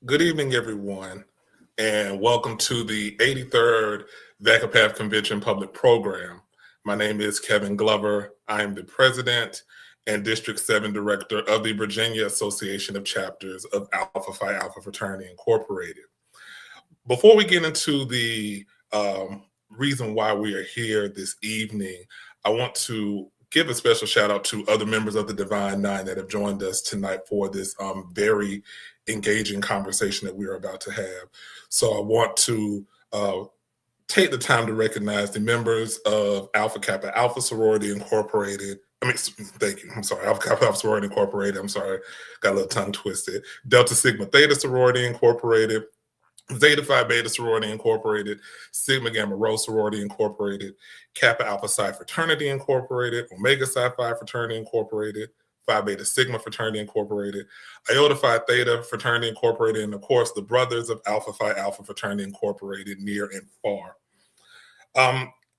Good evening, everyone, and welcome to the 83rd VACAPAF Convention Public Program. My name is Kevin Glover. I am the President and District 7 Director of the Virginia Association of Chapters of Alpha Phi Alpha Fraternity, Incorporated. Before we get into the reason why we are here this evening, I want to give a special shout out to other members of the Divine Nine that have joined us tonight for this very engaging conversation that we are about to have. So I want to take the time to recognize the members of Alpha Kappa Alpha Sorority Incorporated. Thank you. I'm sorry. Alpha Kappa Alpha Sorority Incorporated. I'm sorry. Got a little tongue twisted. Delta Sigma Theta Sorority Incorporated. Zeta Phi Beta Sorority Incorporated, Sigma Gamma Rho Sorority Incorporated, Kappa Alpha Psi Fraternity Incorporated, Omega Psi Phi Fraternity Incorporated, Phi Beta Sigma Fraternity Incorporated, Iota Phi Theta Fraternity Incorporated, and of course the Brothers of Alpha Phi Alpha Fraternity Incorporated, near and far.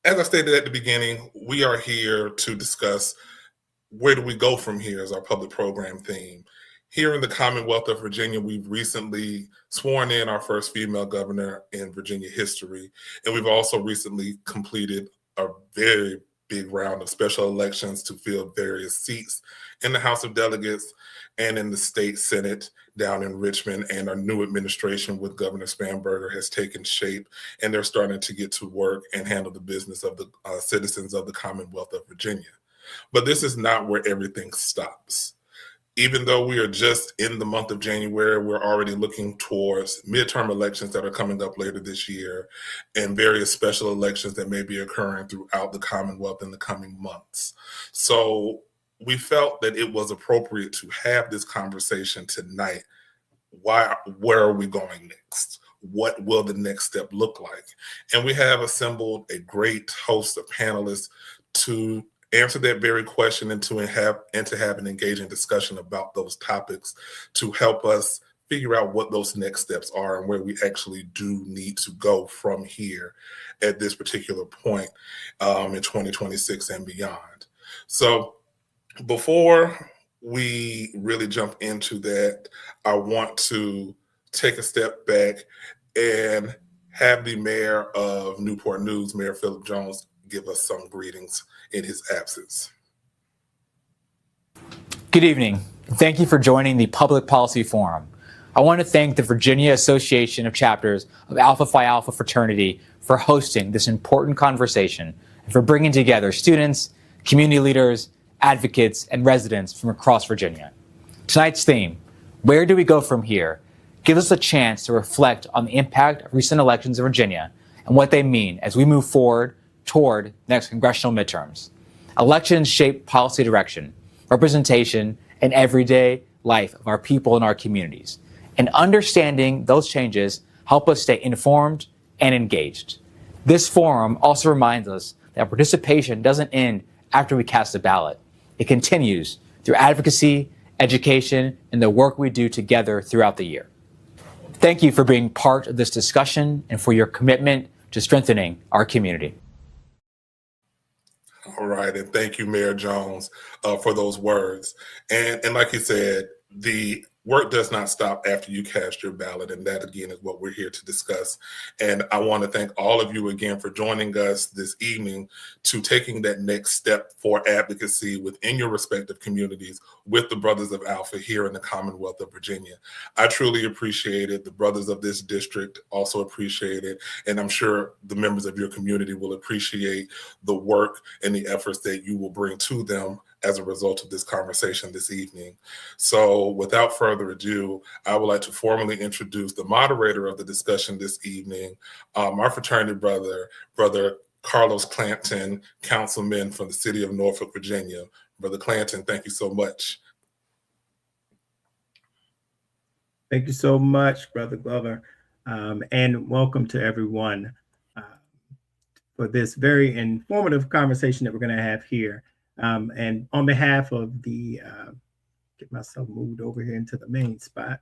As I stated at the beginning, we are here to discuss where do we go from here as our public program theme. Here in the Commonwealth of Virginia, we've recently sworn in our first female governor in Virginia history, and we've also recently completed a very big round of special elections to fill various seats in the House of Delegates and in the state Senate down in Richmond, and our new administration with Governor Spanberger has taken shape, and they're starting to get to work and handle the business of the citizens of the Commonwealth of Virginia. But this is not where everything stops. Even though we are just in the month of January, we're already looking towards midterm elections that are coming up later this year and various special elections that may be occurring throughout the Commonwealth in the coming months. So we felt that it was appropriate to have this conversation tonight. Where are we going next? What will the next step look like? And we have assembled a great host of panelists to answer that very question and to have an engaging discussion about those topics to help us figure out what those next steps are and where we actually do need to go from here at this particular point in 2026 and beyond. So before we really jump into that, I want to take a step back and have the mayor of Newport News, Mayor Philip Jones, give us some greetings in his absence. Good evening. Thank you for joining the Public Policy Forum. I want to thank the Virginia Association of Chapters of Alpha Phi Alpha Fraternity for hosting this important conversation and for bringing together students, community leaders, advocates, and residents from across Virginia. Tonight's theme, where do we go from here, gives us a chance to reflect on the impact of recent elections in Virginia and what they mean as we move forward toward next congressional midterms. Elections shape policy direction, representation, and everyday life of our people and our communities. And understanding those changes help us stay informed and engaged. This forum also reminds us that participation doesn't end after we cast a ballot. It continues through advocacy, education, and the work we do together throughout the year. Thank you for being part of this discussion and for your commitment to strengthening our community. All right, and thank you, Mayor Jones, for those words. And like you said, the work does not stop after you cast your ballot, and that, again, is what we're here to discuss. And I want to thank all of you again for joining us this evening to taking that next step for advocacy within your respective communities with the Brothers of Alpha here in the Commonwealth of Virginia. I truly appreciate it. The brothers of this district also appreciate it, and I'm sure the members of your community will appreciate the work and the efforts that you will bring to them as a result of this conversation this evening. So without further ado, I would like to formally introduce the moderator of the discussion this evening, our fraternity brother Carlos Clanton, councilman from the city of Norfolk, Virginia. Brother Clanton, thank you so much. Thank you so much, Brother Glover, and welcome to everyone for this very informative conversation that we're going to have here. And on behalf of the, get myself moved over here into the main spot.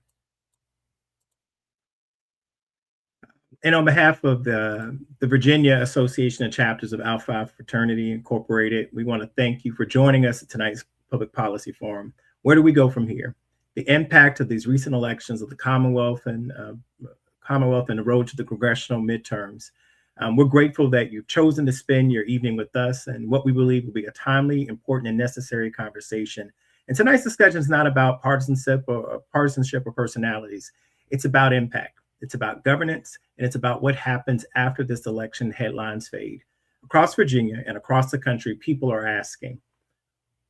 And on behalf of the Virginia Association of Chapters of Alpha Phi Fraternity Incorporated, we want to thank you for joining us at tonight's Public Policy Forum. Where do we go from here? the impact of these recent elections of the Commonwealth and the road to the congressional midterms. We're grateful that you've chosen to spend your evening with us and what we believe will be a timely, important, and necessary conversation. And tonight's discussion is not about partisanship or personalities. It's about impact. It's about governance, and it's about what happens after this election headlines fade. Across Virginia and across the country, people are asking,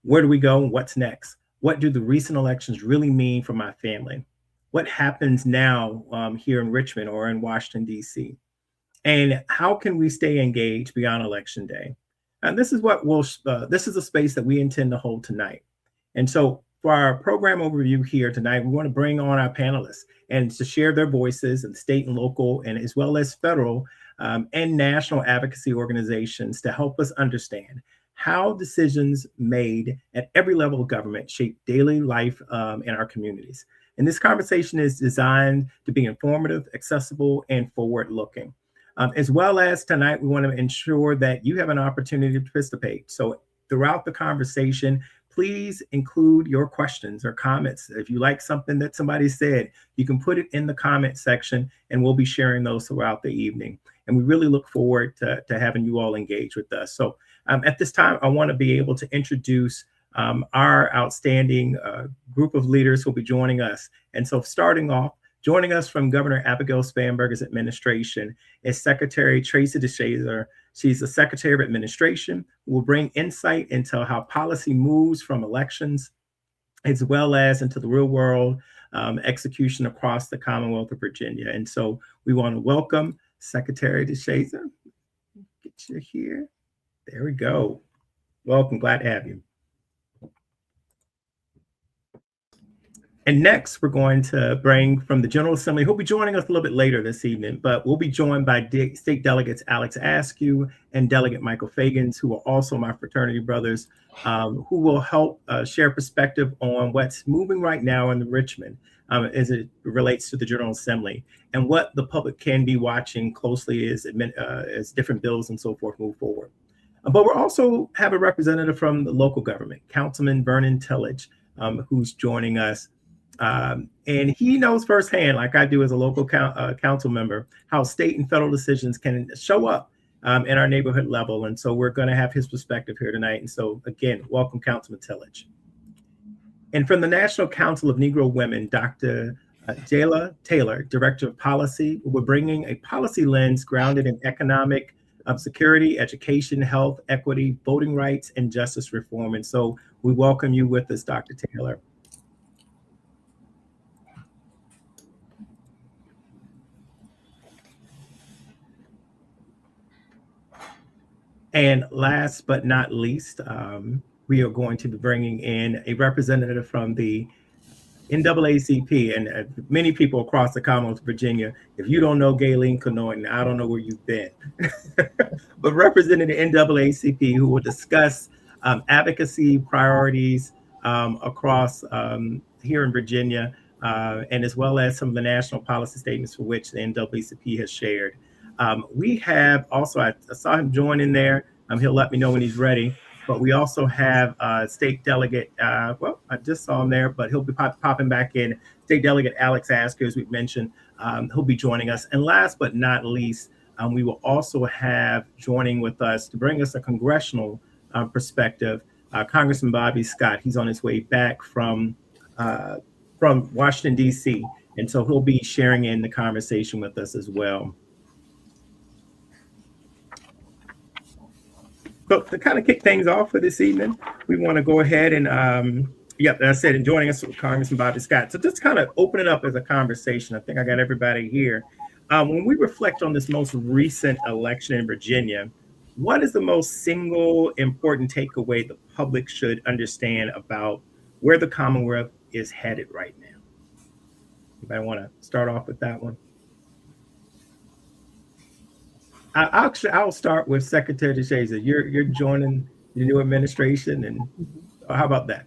where do we go? What's next? What do the recent elections really mean for my family? What happens now here in Richmond or in Washington, D.C.? And how can we stay engaged beyond Election Day? And this is this is a space that we intend to hold tonight. And so for our program overview here tonight, we want to bring on our panelists and to share their voices and state and local and as well as federal and national advocacy organizations to help us understand how decisions made at every level of government shape daily life in our communities. And this conversation is designed to be informative, accessible, and forward-looking. As well as tonight, we want to ensure that you have an opportunity to participate. So throughout the conversation, please include your questions or comments. If you like something that somebody said, you can put it in the comment section and we'll be sharing those throughout the evening. And we really look forward to having you all engage with us. So at this time, I want to be able to introduce our outstanding group of leaders who will be joining us. And so starting off, joining us from Governor Abigail Spanberger's administration is Secretary Tracy DeShazer. She's the Secretary of Administration who will bring insight into how policy moves from elections as well as into the real world execution across the Commonwealth of Virginia. And so we want to welcome Secretary DeShazer. Get you here. There we go. Welcome. Glad to have you. And next, we're going to bring from the General Assembly, who'll be joining us a little bit later this evening, but we'll be joined by State Delegates Alex Askew and Delegate Michael Fagans, who are also my fraternity brothers, who will help share perspective on what's moving right now in Richmond as it relates to the General Assembly and what the public can be watching closely as different bills and so forth move forward. But we'll also have a representative from the local government, Councilman Vernon Tillage, who's joining us. And he knows firsthand, like I do as a local council member, how state and federal decisions can show up in our neighborhood level. And so we're going to have his perspective here tonight. And so again, welcome Councilman Tillage. And from the National Council of Negro Women, Dr. Jayla Taylor, Director of Policy, we're bringing a policy lens grounded in economic security, education, health, equity, voting rights, and justice reform. And so we welcome you with us, Dr. Taylor. And last but not least, we are going to be bringing in a representative from the NAACP, and many people across the Commonwealth of Virginia. If you don't know Gayleen Connaughton, I don't know where you've been. But representing the NAACP, who will discuss advocacy priorities across here in Virginia, and as well as some of the national policy statements for which the NAACP has shared. We have also, I saw him join in there. He'll let me know when he's ready. But we also have State Delegate, well, I just saw him there, but he'll be popping back in. State Delegate Alex Askew, as we've mentioned, he'll be joining us. And last but not least, we will also have joining with us to bring us a congressional perspective, Congressman Bobby Scott. He's on his way back from Washington, D.C. And so he'll be sharing in the conversation with us as well. So to kind of kick things off for this evening, we want to go ahead and, as I said, and joining us with Congressman Bobby Scott. So just kind of open it up as a conversation. I think I got everybody here. When we reflect on this most recent election in Virginia, what is the most single important takeaway the public should understand about where the Commonwealth is headed right now? Anybody want to start off with that one? I'll start with Secretary DeShazer. You're joining the new administration, and how about that?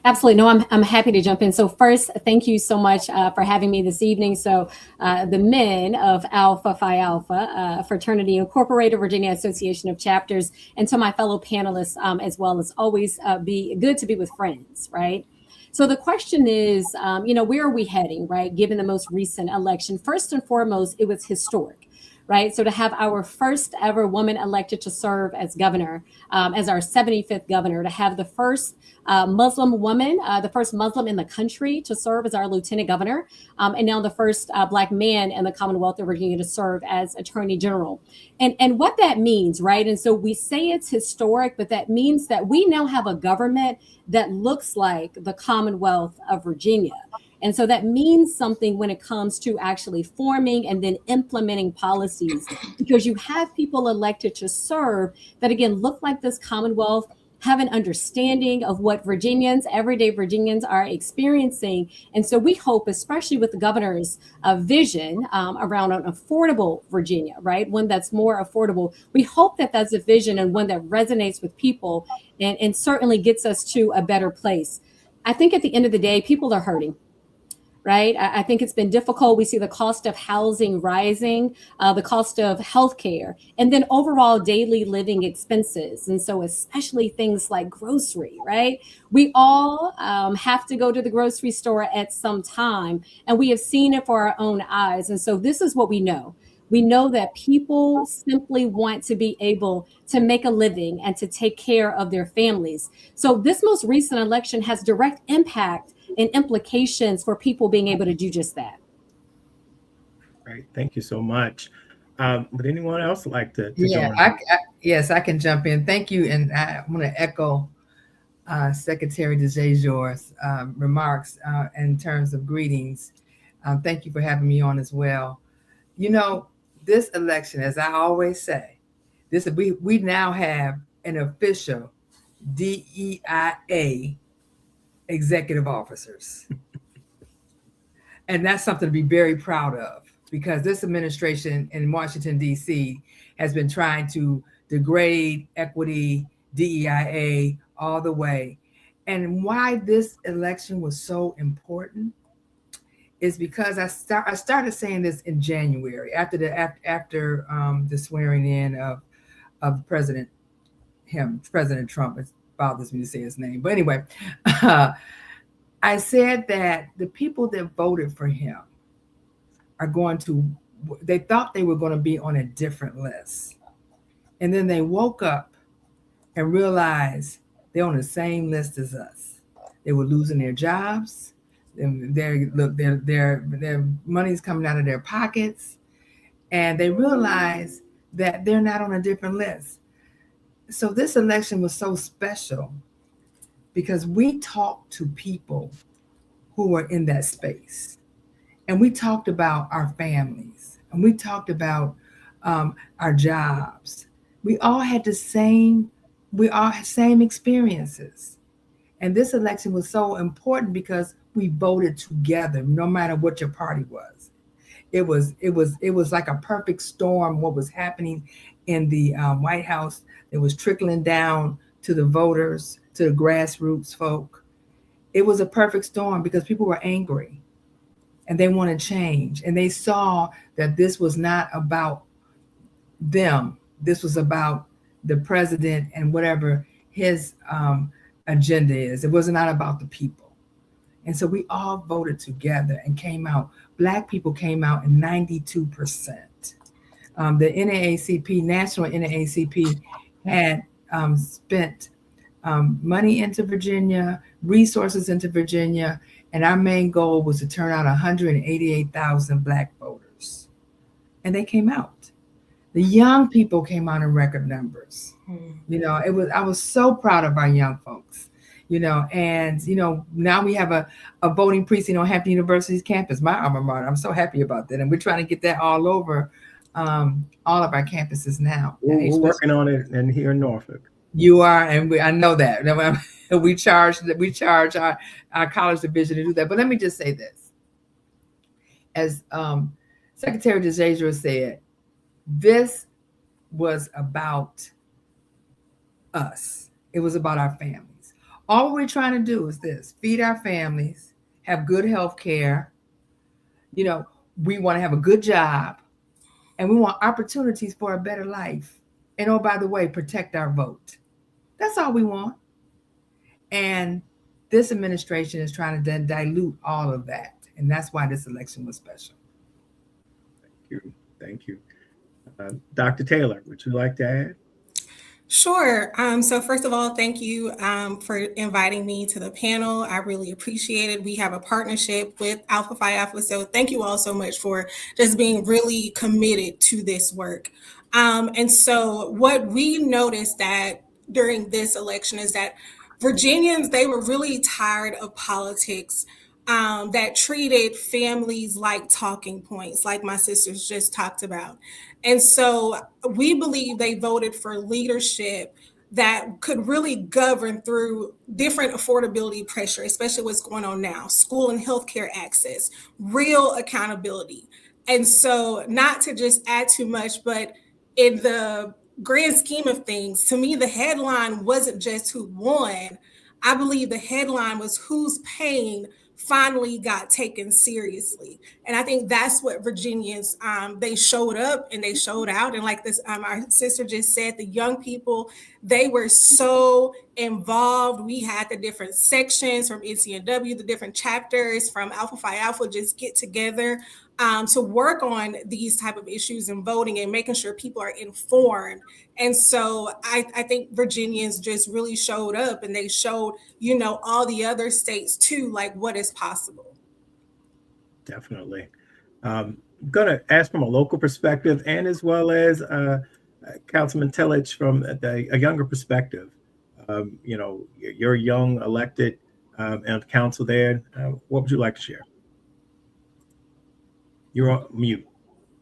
Absolutely. No, I'm happy to jump in. So first, thank you so much for having me this evening. So the men of Alpha Phi Alpha Fraternity Incorporated, Virginia Association of Chapters, and to my fellow panelists as well. It's always be good to be with friends, right? So the question is, where are we heading, right? Given the most recent election, first and foremost, it was historic. Right. So to have our first ever woman elected to serve as governor, as our 75th governor, to have the first Muslim woman, the first Muslim in the country to serve as our lieutenant governor, and now the first Black man in the Commonwealth of Virginia to serve as attorney general. And what that means, right? And so we say it's historic, but that means that we now have a government that looks like the Commonwealth of Virginia. And so that means something when it comes to actually forming and then implementing policies, because you have people elected to serve that, again, look like this Commonwealth, have an understanding of what Virginians, everyday Virginians, are experiencing. And so we hope, especially with the governor's vision around an affordable Virginia, right? One that's more affordable. We hope that that's a vision and one that resonates with people and certainly gets us to a better place. I think at the end of the day, people are hurting. Right. I think it's been difficult. We see the cost of housing rising, the cost of healthcare, and then overall daily living expenses. And so especially things like grocery, right? We all have to go to the grocery store at some time, and we have seen it for our own eyes. And so this is what we know. We know that people simply want to be able to make a living and to take care of their families. So this most recent election has direct impact and implications for people being able to do just that. Right. Thank you so much. Would anyone else like to Yeah, join? Yes, I can jump in. Thank you. And I want to echo Secretary DeJejour's remarks in terms of greetings. Thank you for having me on as well. You know, this election, as I always say, we now have an official DEIA executive officers. And that's something to be very proud of, because this administration in Washington, D.C. has been trying to degrade equity, DEIA, all the way. And why this election was so important is because I started saying this in January after the swearing in of President Trump. It bothers me to say his name, but anyway, I said that the people that voted for him they thought they were going to be on a different list, and then they woke up and realized they're on the same list as us. They were losing their jobs. Their money's coming out of their pockets, and they realized that they're not on a different list. So this election was so special because we talked to people who were in that space, and we talked about our families, and we talked about our jobs. We all had same experiences. And this election was so important because we voted together, no matter what your party was. It was like a perfect storm. What was happening in the White House, it was trickling down to the voters, to the grassroots folk. It was a perfect storm because people were angry and they wanted change. And they saw that this was not about them. This was about the president and whatever his agenda is. It was not about the people. And so we all voted together and came out. Black people came out in 92%. The NAACP, National NAACP, had spent money into Virginia, resources into Virginia, and our main goal was to turn out 188,000 Black voters. And they came out. The young people came out in record numbers. You know, I was so proud of our young folks, you know, and, you know, now we have a voting precinct on Hampton University's campus, my alma mater. I'm so happy about that. And we're trying to get that all over all of our campuses now. We're working on it and here in Norfolk. You are, and I know that. We charge our college division to do that. But let me just say this. As Secretary DeJejour said, this was about us. It was about our families. All we're trying to do is this: feed our families, have good health care. You know, we want to have a good job, and we want opportunities for a better life. And oh, by the way, protect our vote. That's all we want. And This administration is trying to dilute all of that. And that's why this election was special. Thank you. Dr. Taylor, would you like to add? Sure. So first of all, thank you for inviting me to the panel. I really appreciate it. We have a partnership with Alpha Phi Alpha. So thank you all so much for just being really committed to this work. And so what we noticed that during this election is that Virginians, they were really tired of politics that treated families like talking points, like my sisters just talked about. And so we believe they voted for leadership that could really govern through different affordability pressure, especially what's going on now, school and healthcare access, real accountability. And so not to just add too much, but in the grand scheme of things, to me, the headline wasn't just who won. I believe the headline was whose pain finally got taken seriously. And I think that's what Virginians, they showed up and they showed out. And like this, our sister just said, the young people, they were so involved. We had the different sections from NCNW, the different chapters from Alpha Phi Alpha just get together to work on these type of issues and voting and making sure people are informed. And so I think Virginians just really showed up, and they showed, all the other states too, like what is possible. Definitely. I'm going to ask from a local perspective, and as well as Councilman Tillage from a younger perspective. You're young, elected on council there. What would you like to share? You're on mute.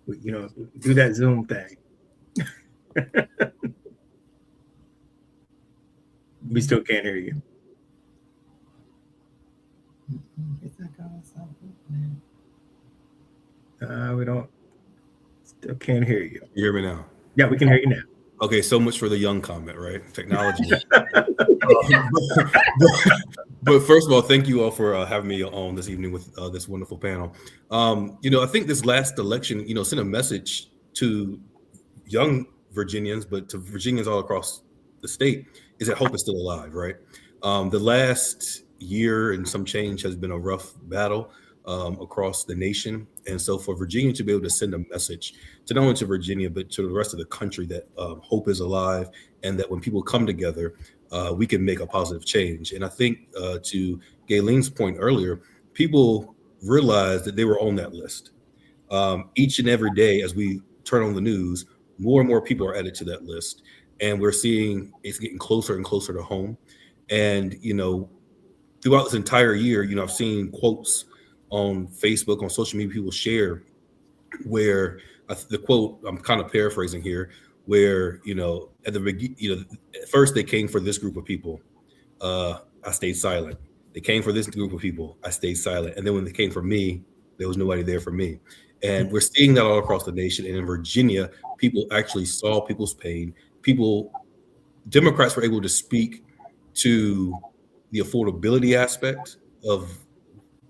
Do that Zoom thing. We still can't hear you. We still can't hear you. You hear me now? Yeah, we can hear you now. Okay, so much for the young comment, right? Technology. But first of all, thank you all for having me on this evening with this wonderful panel. I think this last election, sent a message to young Virginians, but to Virginians all across the state, is that hope is still alive, right? The last year and some change has been a rough battle across the nation. And so for Virginia to be able to send a message to not only to Virginia, but to the rest of the country that hope is alive, and that when people come together, we can make a positive change. And I think to Gayleen's point earlier, people realized that they were on that list. Each and every day as we turn on the news, more and more people are added to that list. And we're seeing it's getting closer and closer to home. And, throughout this entire year, I've seen quotes on Facebook, on social media, people share where the quote, I'm kind of paraphrasing here, where, at the beginning, at first they came for this group of people. I stayed silent. They came for this group of people. I stayed silent. And then when they came for me, there was nobody there for me. And we're seeing that all across the nation. And in Virginia, people actually saw people's pain. Democrats were able to speak to the affordability aspect of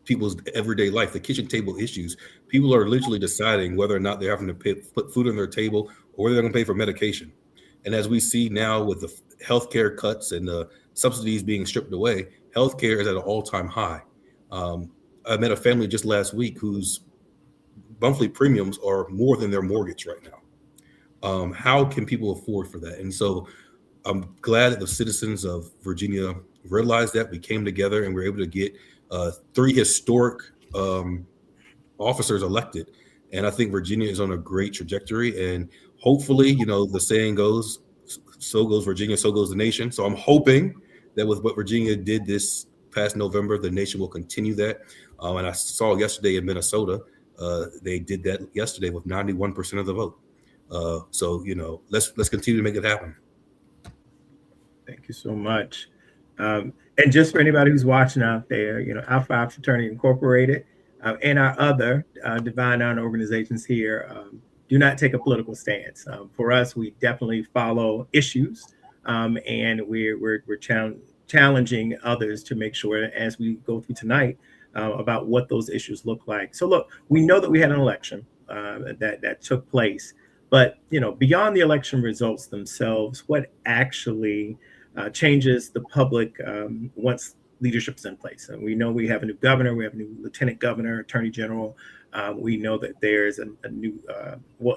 people's everyday life, the kitchen table issues. People are literally deciding whether or not they're having to put food on their table, or whether they're going to pay for medication. And as we see now with the healthcare cuts and the subsidies being stripped away, healthcare is at an all-time high. I met a family just last week whose monthly premiums are more than their mortgage right now. How can people afford for that? And so I'm glad that the citizens of Virginia realized that. We came together and we were able to get 3 historic officers elected. And I think Virginia is on a great trajectory. And hopefully, the saying goes, so goes Virginia, so goes the nation. So I'm hoping that with what Virginia did this past November, the nation will continue that. And I saw yesterday in Minnesota, they did that yesterday with 91% of the vote. So, let's continue to make it happen. Thank you so much. And just for anybody who's watching out there, Alpha Phi Fraternity Incorporated and our other Divine Honor organizations here do not take a political stance. For us, we definitely follow issues, and we're challenging others to make sure, as we go through tonight, about what those issues look like. So look, we know that we had an election that took place, but beyond the election results themselves, what actually changes the public once leadership's in place. And we know we have a new governor, we have a new lieutenant governor, attorney general. We know that there's a new,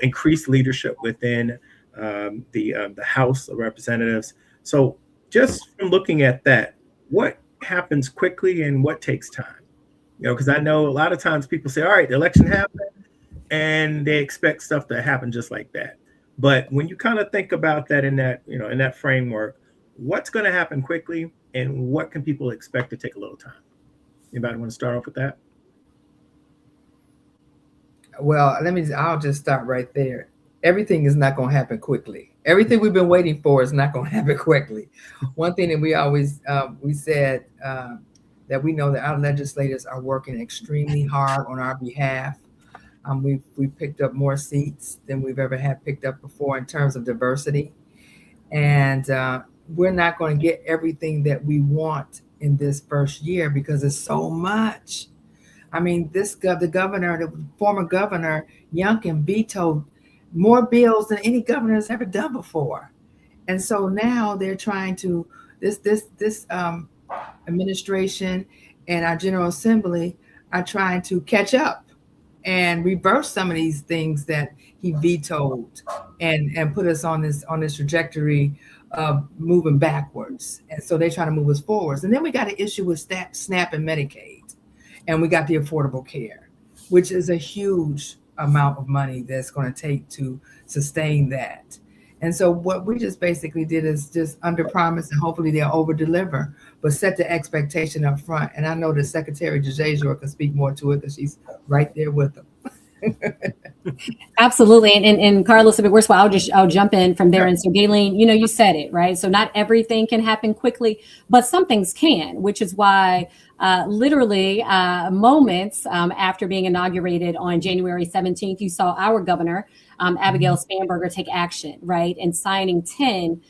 increased leadership within the House of Representatives. So just from looking at that, what happens quickly and what takes time? Because I know a lot of times people say, all right, the election happened, and they expect stuff to happen just like that. But when you kind of think about that in that framework, what's going to happen quickly and what can people expect to take a little time? Anybody want to start off with that? Well, I'll just start right there. Everything is not going to happen quickly. Everything we've been waiting for is not going to happen quickly. One thing that we always, we said that we know that our legislators are working extremely hard on our behalf. We've picked up more seats than we've ever had picked up before in terms of diversity. And we're not going to get everything that we want in this first year because it's so much. I mean, the former governor, Youngkin, vetoed more bills than any governor has ever done before. And so now they're trying to, this administration and our General Assembly are trying to catch up and reverse some of these things that he vetoed and put us on this trajectory of moving backwards. And so they're trying to move us forwards. And then we got an issue with SNAP and Medicaid. And we got the Affordable Care, which is a huge amount of money that's going to take to sustain that. And so what we just basically did is just under promise and hopefully they'll over deliver, but set the expectation up front. And I know that Secretary DeJazor can speak more to it because she's right there with them. Absolutely. And Carlos, if it works, well, I'll jump in from there. And so Galen, you said it, right? So not everything can happen quickly, but some things can, which is why literally moments after being inaugurated on January 17th, you saw our governor, Abigail Spanberger, take action, right? And signing 10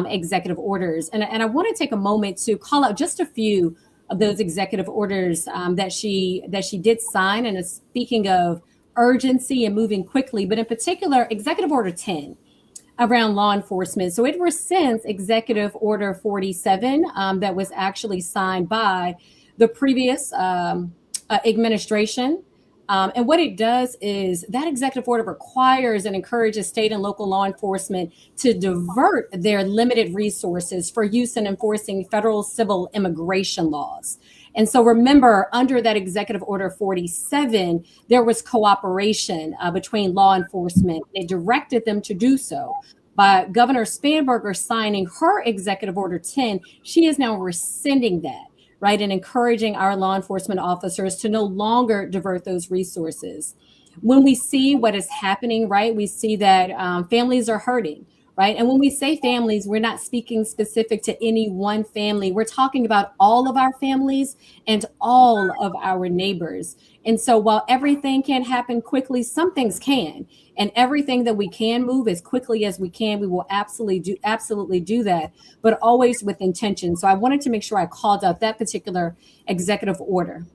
executive orders. And I want to take a moment to call out just a few of those executive orders that she did sign. And speaking of urgency and moving quickly, but in particular, Executive Order 10 around law enforcement. So it rescinds Executive Order 47 that was actually signed by the previous administration. And what it does is that executive order requires and encourages state and local law enforcement to divert their limited resources for use in enforcing federal civil immigration laws. And so remember, under that Executive Order 47, there was cooperation between law enforcement. It directed them to do so. By Governor Spanberger signing her Executive Order 10, she is now rescinding that, right, and encouraging our law enforcement officers to no longer divert those resources. When we see what is happening, right, we see that families are hurting. Right. And when we say families, we're not speaking specific to any one family. We're talking about all of our families and all of our neighbors. And so while everything can't happen quickly, some things can. And everything that we can move as quickly as we can, we will absolutely do that, but always with intention. So I wanted to make sure I called out that particular executive order.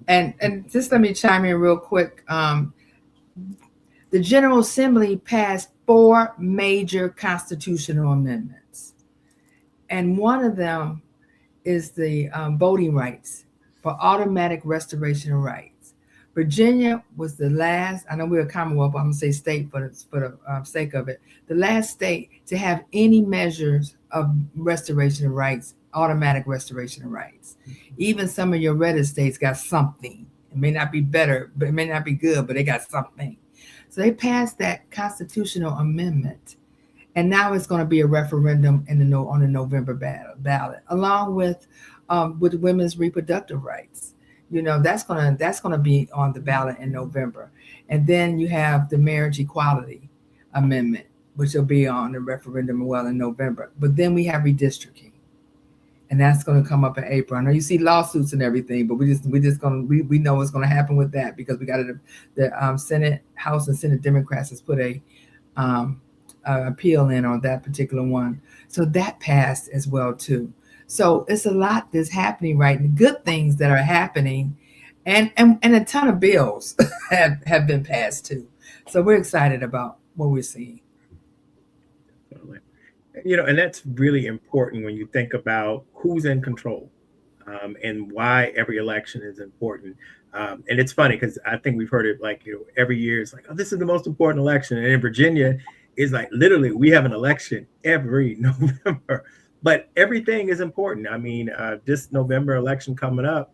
And just let me chime in real quick. The General Assembly passed 4 major constitutional amendments. And one of them is the voting rights for automatic restoration of rights. Virginia was the last, I know we're a Commonwealth, but I'm gonna say state for the sake of it, the last state to have any measures of restoration of rights, automatic restoration of rights. Even some of your redder states got something. It may not be better, but it may not be good, but they got something. So they passed that constitutional amendment, and now it's going to be a referendum on the November ballot, along with women's reproductive rights. That's gonna be on the ballot in November, and then you have the marriage equality amendment, which will be on the referendum in November. But then we have redistricting. And that's going to come up in April. I know you see lawsuits and everything, but we know what's going to happen with that because we got the Senate, House, and Senate Democrats has put a appeal in on that particular one. So that passed as well too. So it's a lot that's happening, right? And good things that are happening, and a ton of bills have been passed too. So we're excited about what we're seeing. And that's really important when you think about who's in control. and why every election is important. And it's funny because I think we've heard it like, every year it's like, oh, this is the most important election. And in Virginia, it's like literally we have an election every November, but everything is important. I mean, this November election coming up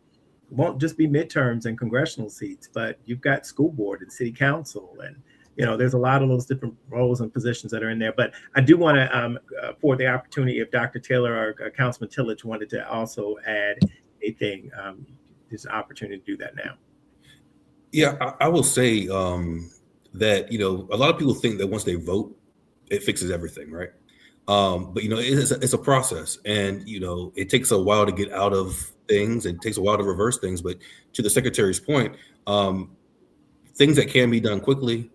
won't just be midterms and congressional seats, but you've got school board and city council, and there's a lot of those different roles and positions that are in there. But I do want to, for the opportunity, if Dr. Taylor or Councilman Tillage wanted to also add anything, there's an opportunity to do that now. Yeah, I will say that a lot of people think that once they vote, it fixes everything, right? But it's a process, and it takes a while to get out of things, and it takes a while to reverse things. But to the Secretary's point, things that can be done quickly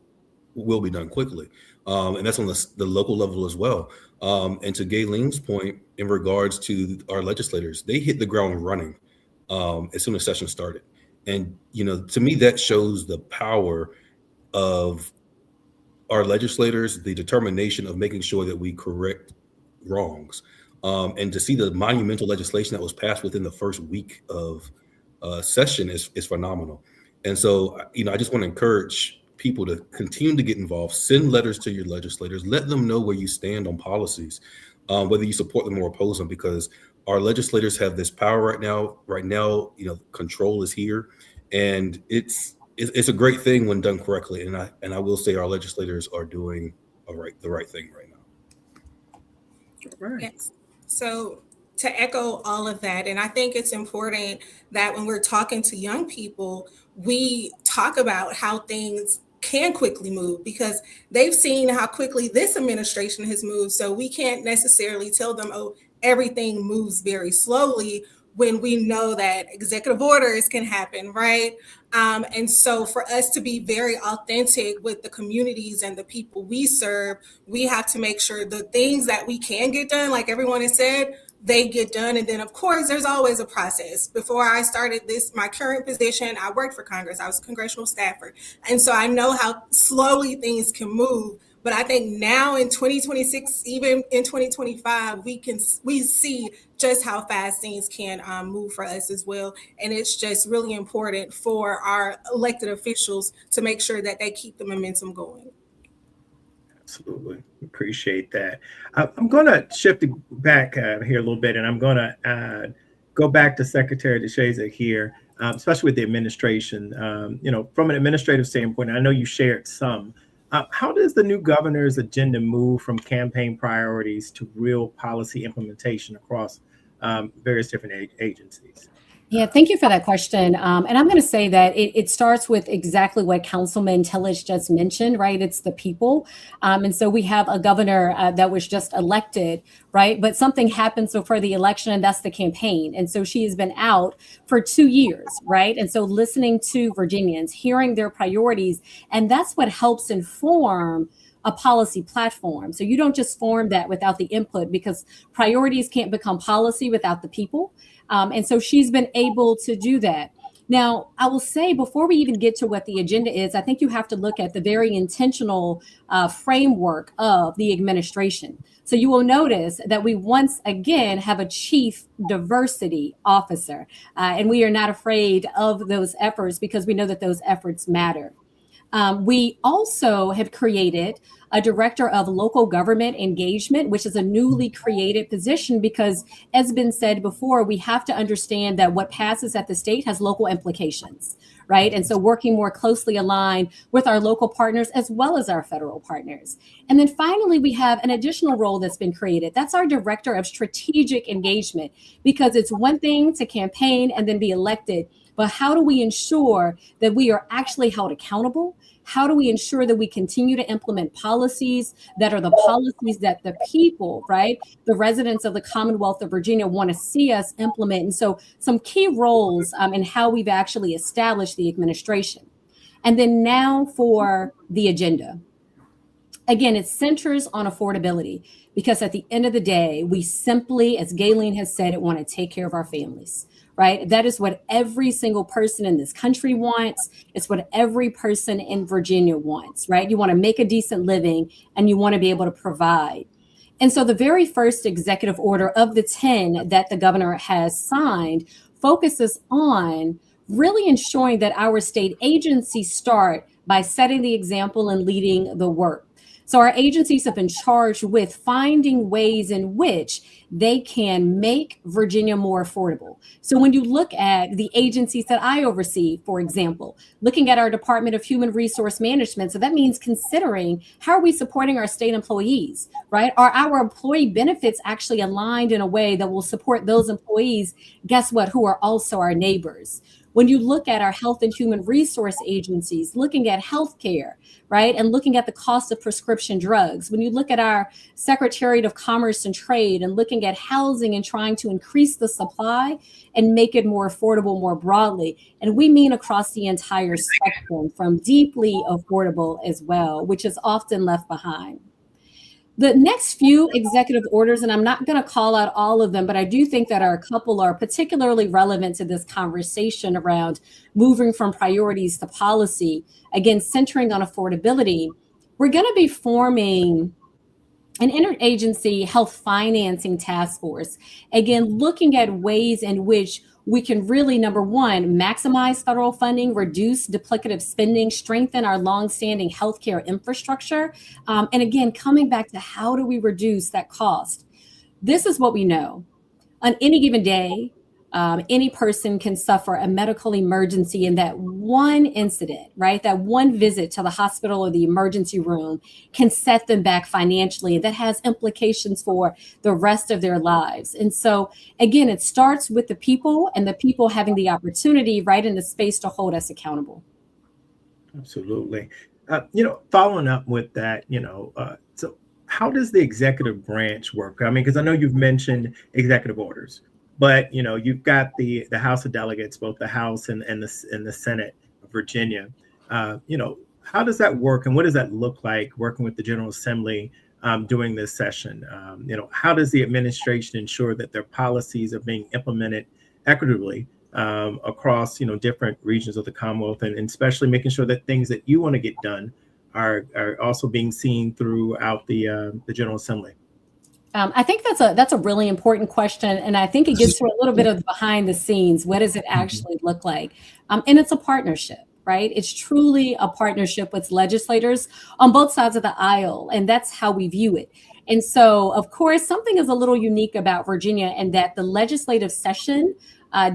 will be done quickly, and that's on the local level as well. And to Gayleen's point, in regards to our legislators, they hit the ground running as soon as session started, and to me that shows the power of our legislators, the determination of making sure that we correct wrongs, and to see the monumental legislation that was passed within the first week of session is phenomenal. And so I just want to encourage people to continue to get involved, send letters to your legislators, let them know where you stand on policies, whether you support them or oppose them, because our legislators have this power right now. Control is here, and it's a great thing when done correctly. And I will say our legislators are doing the right thing right now. Right. Yes. So to echo all of that, and I think it's important that when we're talking to young people, we talk about how things can quickly move, because they've seen how quickly this administration has moved. So we can't necessarily tell them, oh, everything moves very slowly, when we know that executive orders can happen, right? And so for us to be very authentic with the communities and the people we serve, we have to make sure the things that we can get done, like everyone has said, they get done. And then, of course, there's always a process. Before I started my current position, I worked for Congress. I was a congressional staffer. And so I know how slowly things can move. But I think now in 2026, even in 2025, we see just how fast things can move for us as well. And it's just really important for our elected officials to make sure that they keep the momentum going. Absolutely. Appreciate that. I'm going to shift back here a little bit, and I'm going to go back to Secretary DeShazer here, especially with the administration. From an administrative standpoint, I know you shared some. How does the new governor's agenda move from campaign priorities to real policy implementation across various different agencies? Yeah, thank you for that question. And I'm going to say that it starts with exactly what Councilman Tillage just mentioned, right? It's the people. And so we have a governor that was just elected, right? But something happens before the election, and that's the campaign. And so she has been out for 2 years, right? And so listening to Virginians, hearing their priorities, and that's what helps inform a policy platform. So you don't just form that without the input, because priorities can't become policy without the people. And so she's been able to do that. Now, I will say, before we even get to what the agenda is, I think you have to look at the very intentional framework of the administration. So you will notice that we once again have a chief diversity officer, and we are not afraid of those efforts, because we know that those efforts matter. We also have created a director of local government engagement, which is a newly created position, because, as been said before, we have to understand that what passes at the state has local implications, right? And so working more closely aligned with our local partners as well as our federal partners. And then finally, we have an additional role that's been created. That's our director of strategic engagement, because it's one thing to campaign and then be elected, but how do we ensure that we are actually held accountable? How do we ensure that we continue to implement policies that are the policies that the people, right, the residents of the Commonwealth of Virginia want to see us implement? And so some key roles in how we've actually established the administration. And then now for the agenda. Again, it centers on affordability, because at the end of the day, we simply, as Gayleen has said, want to take care of our families. Right? That is what every single person in this country wants. It's what every person in Virginia wants, right? You want to make a decent living, and you want to be able to provide. And so the very first executive order of the 10 that the governor has signed focuses on really ensuring that our state agencies start by setting the example and leading the work. So our agencies have been charged with finding ways in which they can make Virginia more affordable. So when you look at the agencies that I oversee, for example, looking at our Department of Human Resource Management, so that means considering how are we supporting our state employees, right? Are our employee benefits actually aligned in a way that will support those employees, guess what, who are also our neighbors? When you look at our health and human resource agencies, looking at healthcare, right, and looking at the cost of prescription drugs, when you look at our Secretariat of Commerce and Trade and looking at housing and trying to increase the supply and make it more affordable more broadly, and we mean across the entire spectrum from deeply affordable as well, which is often left behind. The next few executive orders, and I'm not going to call out all of them, but I do think that a couple are particularly relevant to this conversation around moving from priorities to policy, again, centering on affordability. We're going to be forming an interagency health financing task force, again, looking at ways in which we can really, number one, maximize federal funding, reduce duplicative spending, strengthen our longstanding healthcare infrastructure. And again, coming back to how do we reduce that cost? This is what we know. On any given day, any person can suffer a medical emergency, and that one incident, right, that one visit to the hospital or the emergency room can set them back financially. And that has implications for the rest of their lives. And so, again, it starts with the people and the people having the opportunity, right, in the space to hold us accountable. Absolutely. Following up with that, so how does the executive branch work? I mean, because I know you've mentioned executive orders, but you've got the House of Delegates, both the House and the Senate of Virginia. How does that work, and what does that look like working with the General Assembly during this session? How does the administration ensure that their policies are being implemented equitably across different regions of the Commonwealth, and especially making sure that things that you want to get done are also being seen throughout the General Assembly? I think that's a really important question, and I think it gets to a little bit of behind the scenes. What does it actually look like? And it's a partnership, right? It's truly a partnership with legislators on both sides of the aisle, and that's how we view it. And so, of course, something is a little unique about Virginia, and that the legislative session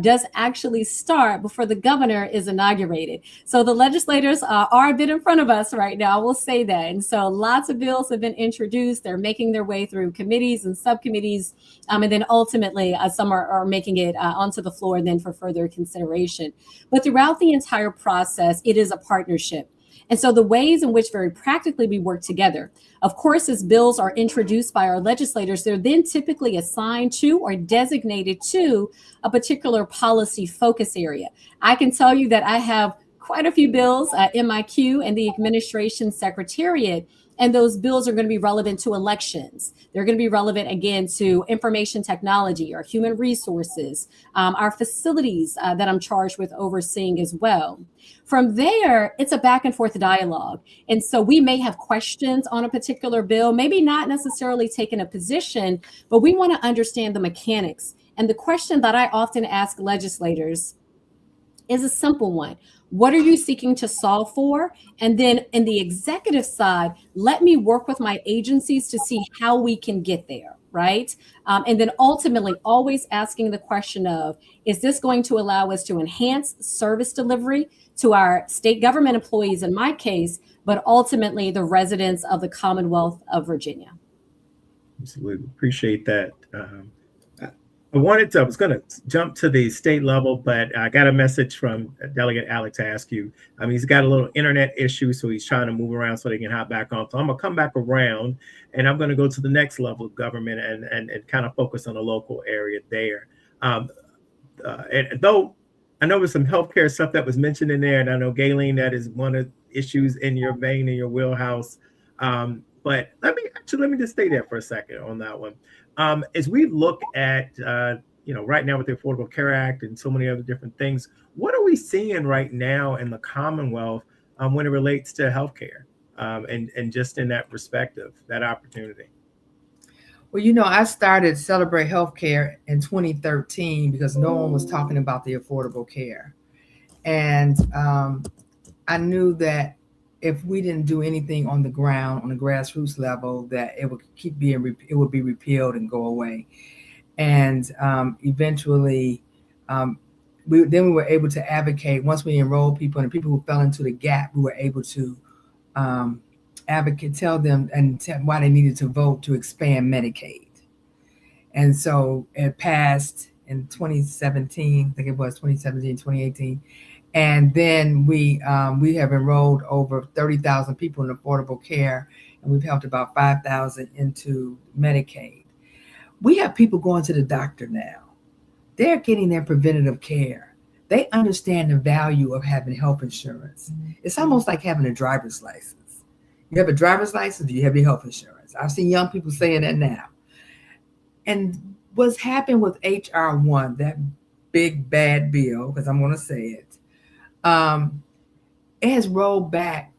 does actually start before the governor is inaugurated. So the legislators are a bit in front of us right now, I will say that. And so lots of bills have been introduced. They're making their way through committees and subcommittees. And then ultimately, some are making it onto the floor then for further consideration. But throughout the entire process, it is a partnership. And so the ways in which very practically we work together, of course, as bills are introduced by our legislators, they're then typically assigned to or designated to a particular policy focus area. I can tell you that I have quite a few bills in my queue and the administration secretariat. And those bills are going to be relevant to elections. They're going to be relevant, again, to information technology, our human resources, our facilities that I'm charged with overseeing as well. From there, it's a back and forth dialogue. And so we may have questions on a particular bill, maybe not necessarily taking a position, but we want to understand the mechanics. And the question that I often ask legislators is a simple one. What are you seeking to solve for? And then in the executive side, let me work with my agencies to see how we can get there, right? And then ultimately always asking the question of, is this going to allow us to enhance service delivery to our state government employees in my case, but ultimately the residents of the Commonwealth of Virginia? Absolutely. Appreciate that. I was going to jump to the state level, but I got a message from Delegate Alex to ask you. He's got a little internet issue, so he's trying to move around so they can hop back on. So I'm going to come back around, and I'm going to go to the next level of government and kind of focus on the local area there. And though I know there's some healthcare stuff that was mentioned in there, and I know, Galen, that is one of the issues in your vein, in your wheelhouse. But let me just stay there for a second on that one. As we look at, right now with the Affordable Care Act and so many other different things, what are we seeing right now in the Commonwealth when it relates to healthcare and just in that perspective, that opportunity? Well, you know, I started Celebrate Healthcare in 2013 because no one was talking about the Affordable Care. And I knew that if we didn't do anything on the ground, on the grassroots level, that it would it would be repealed and go away. And eventually, we were able to advocate. Once we enrolled people and people who fell into the gap, we were able to advocate, tell them why they needed to vote to expand Medicaid. And so it passed in 2017, I think it was 2017, 2018. And then we have enrolled over 30,000 people in affordable care, and we've helped about 5,000 into Medicaid. We have people going to the doctor now. They're getting their preventative care. They understand the value of having health insurance. It's almost like having a driver's license. You have a driver's license, you have your health insurance. I've seen young people saying that now. And what's happened with HR 1, that big bad bill, because I'm going to say it, it has rolled back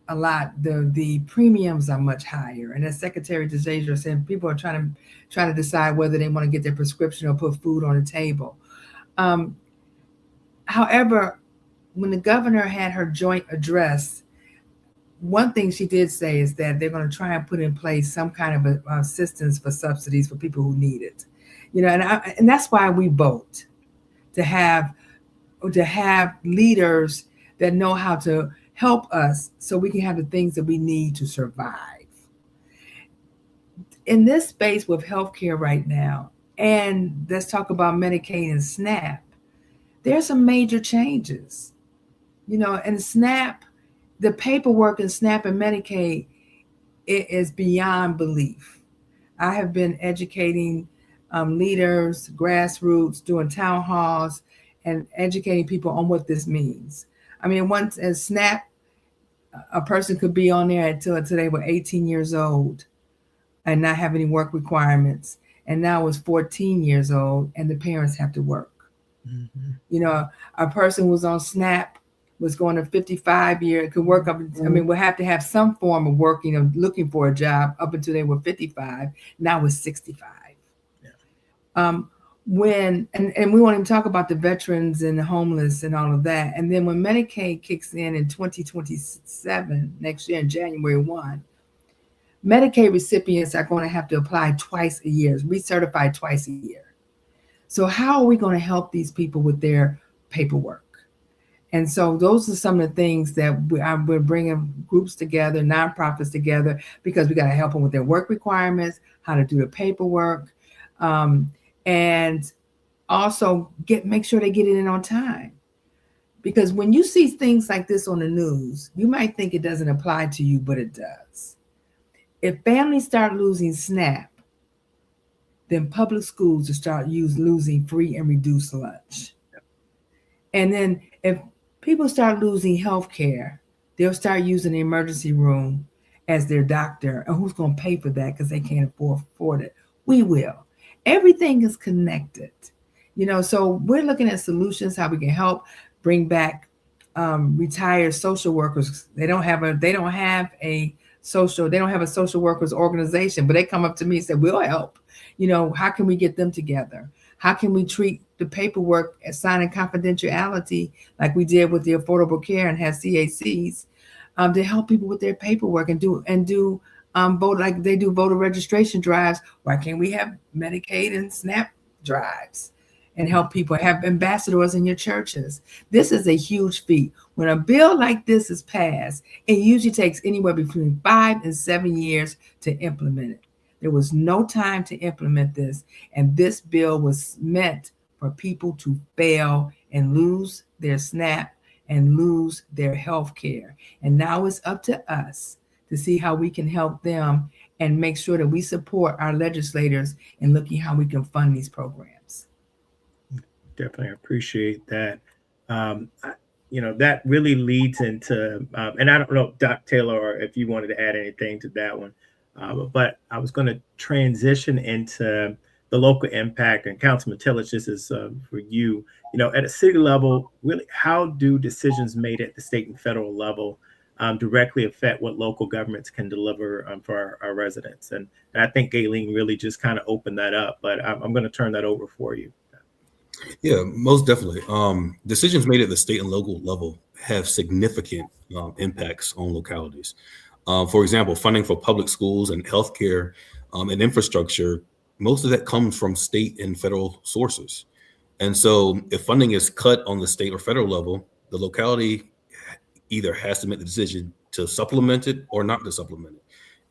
a lot. The premiums are much higher, and as Secretary DeJager said, people are trying to decide whether they want to get their prescription or put food on the table. However, when the governor had her joint address, one thing she did say is that they're going to try and put in place some kind of assistance for subsidies for people who need it. You know, and that's why we vote to have leaders that know how to help us so we can have the things that we need to survive. In this space with healthcare right now, and let's talk about Medicaid and SNAP, there's some major changes. You know, and SNAP, the paperwork in SNAP and Medicaid, it is beyond belief. I have been educating leaders, grassroots, doing town halls, and educating people on what this means. I mean, once as SNAP, a person could be on there until they were 18 years old and not have any work requirements. And now it's 14 years old and the parents have to work. Mm-hmm. You know, a person who was on SNAP was going to 55 years, could work up. I mean, would have to have some form of working of looking for a job up until they were 55. Now it's 65. Yeah. And we won't even talk about the veterans and the homeless and all of that. And then when Medicaid kicks in 2027, next year in January 1, Medicaid recipients are going to have to apply twice a year, recertified twice a year. So how are we going to help these people with their paperwork? And so those are some of the things that we're bringing groups together, nonprofits together, because we got to help them with their work requirements, how to do the paperwork, and also make sure they get it in on time. Because when you see things like this on the news, you might think it doesn't apply to you, but it does. If families start losing SNAP, then public schools will start losing free and reduced lunch. And then if people start losing health care, they'll start using the emergency room as their doctor. And who's going to pay for that because they can't afford it? We will. Everything is connected. You know, so we're looking at solutions, how we can help bring back retired social workers. They don't have a social workers organization, but they come up to me and say, we'll help. You know, how can we get them together? How can we treat the paperwork as signing confidentiality like we did with the Affordable Care and have CACs to help people with their paperwork and do vote like they do voter registration drives? Why can't we have Medicaid and SNAP drives and help people have ambassadors in your churches? This is a huge feat. When a bill like this is passed, it usually takes anywhere between 5 and 7 years to implement it. There was no time to implement this, and this bill was meant for people to fail and lose their SNAP and lose their health care. And now it's up to us to see how we can help them and make sure that we support our legislators in looking how we can fund these programs. Definitely appreciate that. You know, that really leads into, and I don't know, Dr. Taylor, if you wanted to add anything to that one, but I was going to transition into the local impact. And Councilman Tillage, this is for you. You know, at a city level, really, how do decisions made at the state and federal level directly affect what local governments can deliver for our residents. And I think Galen really just kind of opened that up, but I'm going to turn that over for you. Yeah, most definitely. Decisions made at the state and local level have significant impacts on localities. For example, funding for public schools and healthcare and infrastructure, most of that comes from state and federal sources. And so if funding is cut on the state or federal level, the locality either has to make the decision to supplement it or not to supplement it.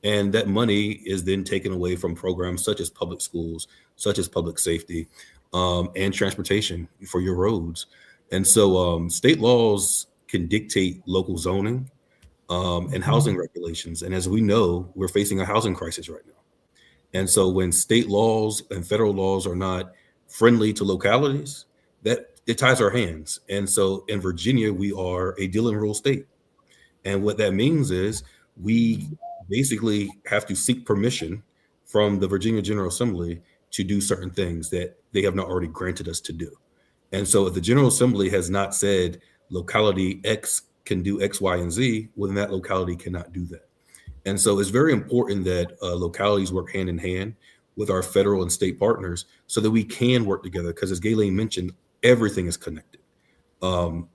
And that money is then taken away from programs such as public schools, such as public safety, and transportation for your roads. And so state laws can dictate local zoning and housing regulations. And as we know, we're facing a housing crisis right now. And so when state laws and federal laws are not friendly to localities, that it ties our hands. And so in Virginia, we are a deal and rule state. And what that means is we basically have to seek permission from the Virginia General Assembly to do certain things that they have not already granted us to do. And so if the General Assembly has not said locality X can do X, Y, and Z, well, then that locality cannot do that. And so it's very important that localities work hand in hand with our federal and state partners so that we can work together. Because as Galen mentioned, everything is connected, from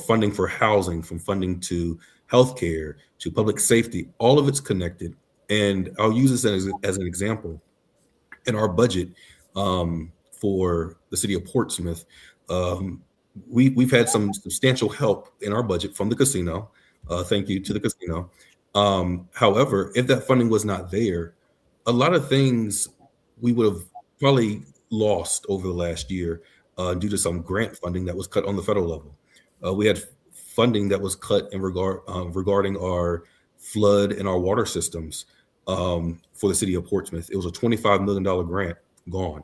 funding for housing, from funding to healthcare, to public safety, all of it's connected. And I'll use this as an example. In our budget for the city of Portsmouth, we've had some substantial help in our budget from the casino. Thank you to the casino. However, if that funding was not there, a lot of things we would have probably lost over the last year due to some grant funding that was cut on the federal level. We had funding that was cut in regarding our flood and our water systems for the city of Portsmouth. It was a $25 million grant gone.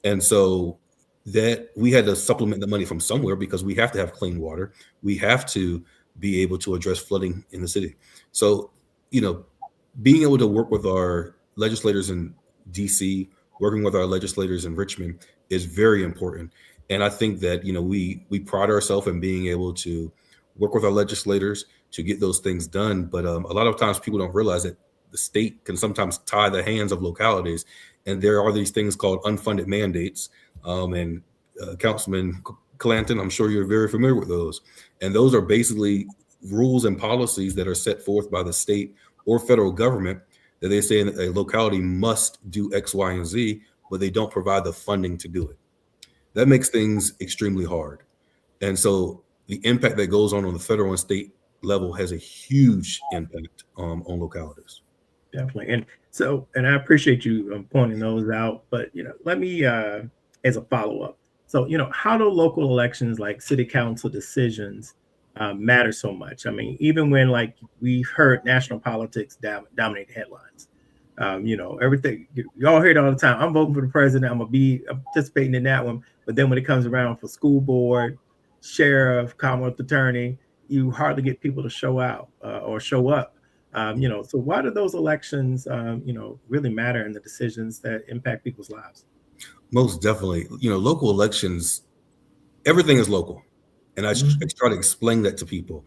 And so that we had to supplement the money from somewhere because we have to have clean water. We have to be able to address flooding in the city. So, being able to work with our legislators in DC, working with our legislators in Richmond is very important. And I think that, we pride ourselves in being able to work with our legislators to get those things done. But a lot of times people don't realize that the state can sometimes tie the hands of localities. And there are these things called unfunded mandates. And Councilman Clanton, I'm sure you're very familiar with those. And those are basically rules and policies that are set forth by the state or federal government that they say a locality must do X, Y, and Z, but they don't provide the funding to do it. That makes things extremely hard. And so the impact that goes on the federal and state level has a huge impact on localities. Definitely. And I appreciate you pointing those out, but, let me, as a follow-up. So, how do local elections like city council decisions matter so much? I mean, even when we've heard national politics dominate headlines, everything, you all hear it all the time. I'm voting for the president. I'm going to be participating in that one. But then when it comes around for school board, sheriff, Commonwealth attorney, you hardly get people to show out or show up. So why do those elections, really matter in the decisions that impact people's lives? Most definitely. Local elections, everything is local. And I try to explain that to people.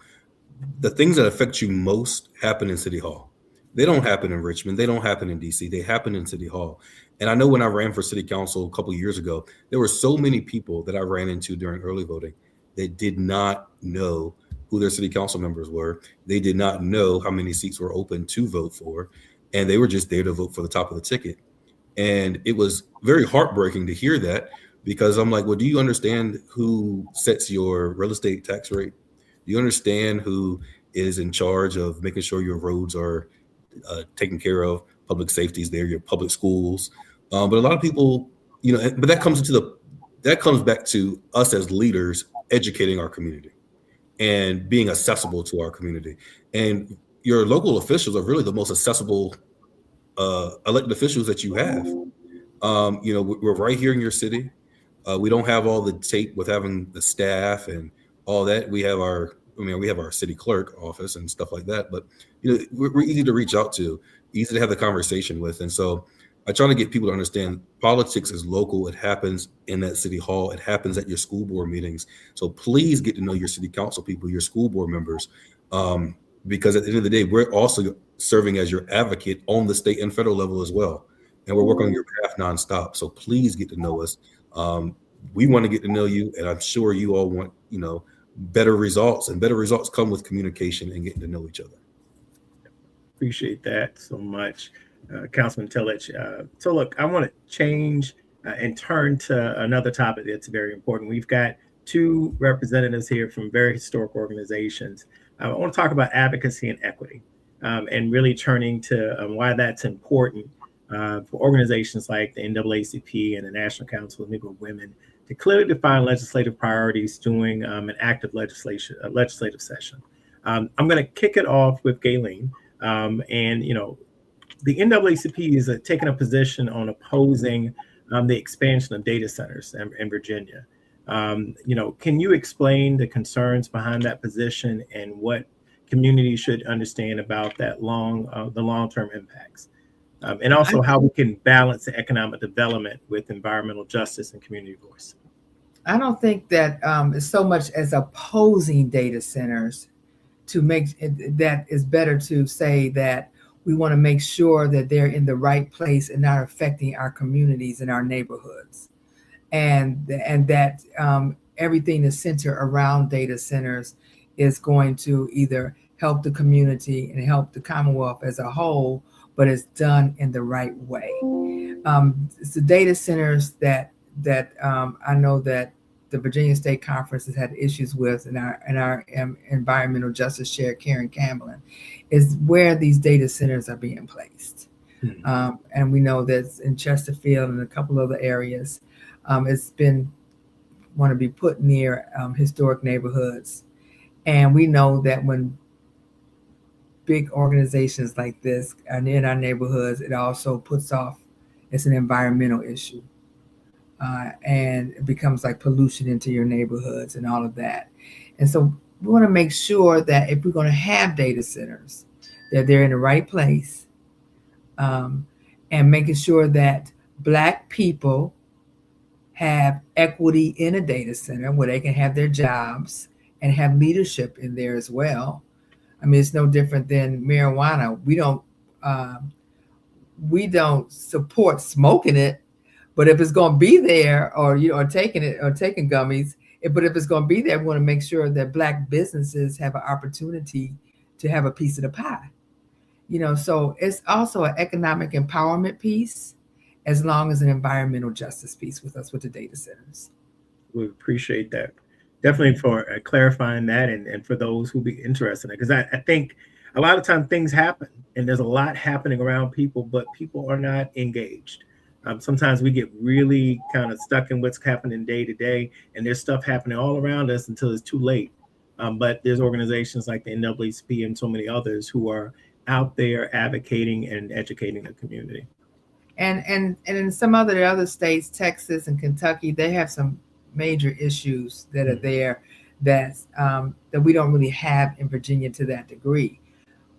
The things that affect you most happen in City Hall. They don't happen in Richmond. They don't happen in DC. They happen in City Hall. And I know when I ran for city council a couple of years ago, there were so many people that I ran into during early voting that did not know who their city council members were. They did not know how many seats were open to vote for. And they were just there to vote for the top of the ticket. And it was very heartbreaking to hear that, because I'm like, well, do you understand who sets your real estate tax rate? Do you understand who is in charge of making sure your roads are taken care of? Public safety is there, your public schools. But a lot of people, but that comes back to us as leaders educating our community and being accessible to our community. And your local officials are really the most accessible elected officials that you have. We're right here in your city. We don't have all the tape with having the staff and all that. We have our city clerk office and stuff like that. But we're easy to reach out to, easy to have the conversation with. And so I try to get people to understand politics is local. It happens in that city hall. It happens at your school board meetings. So please get to know your city council people, your school board members. because at the end of the day, we're also serving as your advocate on the state and federal level as well. And we're working on your behalf nonstop. So please get to know us. We want to get to know you, and I'm sure you all want, better results, and better results come with communication and getting to know each other. Appreciate that so much, Councilman Tillich. So look, I want to change and turn to another topic that's very important. We've got two representatives here from very historic organizations. I want to talk about advocacy and equity, and really turning to why that's important for organizations like the NAACP and the National Council of Negro Women to clearly define legislative priorities during an active legislative session. I'm going to kick it off with Galen. The NAACP is taking a position on opposing the expansion of data centers in Virginia. Can you explain the concerns behind that position and what communities should understand about that the long-term impacts, and also how we can balance the economic development with environmental justice and community voice? I don't think that it's so much as opposing data centers. To make that is better to say that we want to make sure that they're in the right place and not affecting our communities and our neighborhoods, and that everything is centered around data centers is going to either help the community and help the Commonwealth as a whole, but it's done in the right way. It's the data centers that I know that the Virginia State Conference has had issues with, and our environmental justice chair, Karen Campbell, is where these data centers are being placed. And we know that in Chesterfield and a couple other areas, it's want to be put near historic neighborhoods. And we know that when big organizations like this are in our neighborhoods, it also it's an environmental issue. And it becomes like pollution into your neighborhoods and all of that. And so we want to make sure that if we're going to have data centers, that they're in the right place, and making sure that Black people have equity in a data center where they can have their jobs and have leadership in there as well. I mean, it's no different than marijuana. We don't support smoking it. But if it's going to be there, or taking gummies, but if it's going to be there, we want to make sure that Black businesses have an opportunity to have a piece of the pie. So it's also an economic empowerment piece, as long as an environmental justice piece with the data centers. We appreciate that. Definitely for clarifying that, and for those who be interested in it, because I think a lot of times things happen and there's a lot happening around people, but people are not engaged. Sometimes we get really kind of stuck in what's happening day to day, and there's stuff happening all around us until it's too late. But there's organizations like the NAACP and so many others who are out there advocating and educating the community. And in some other states, Texas and Kentucky, they have some major issues that are there that we don't really have in Virginia to that degree.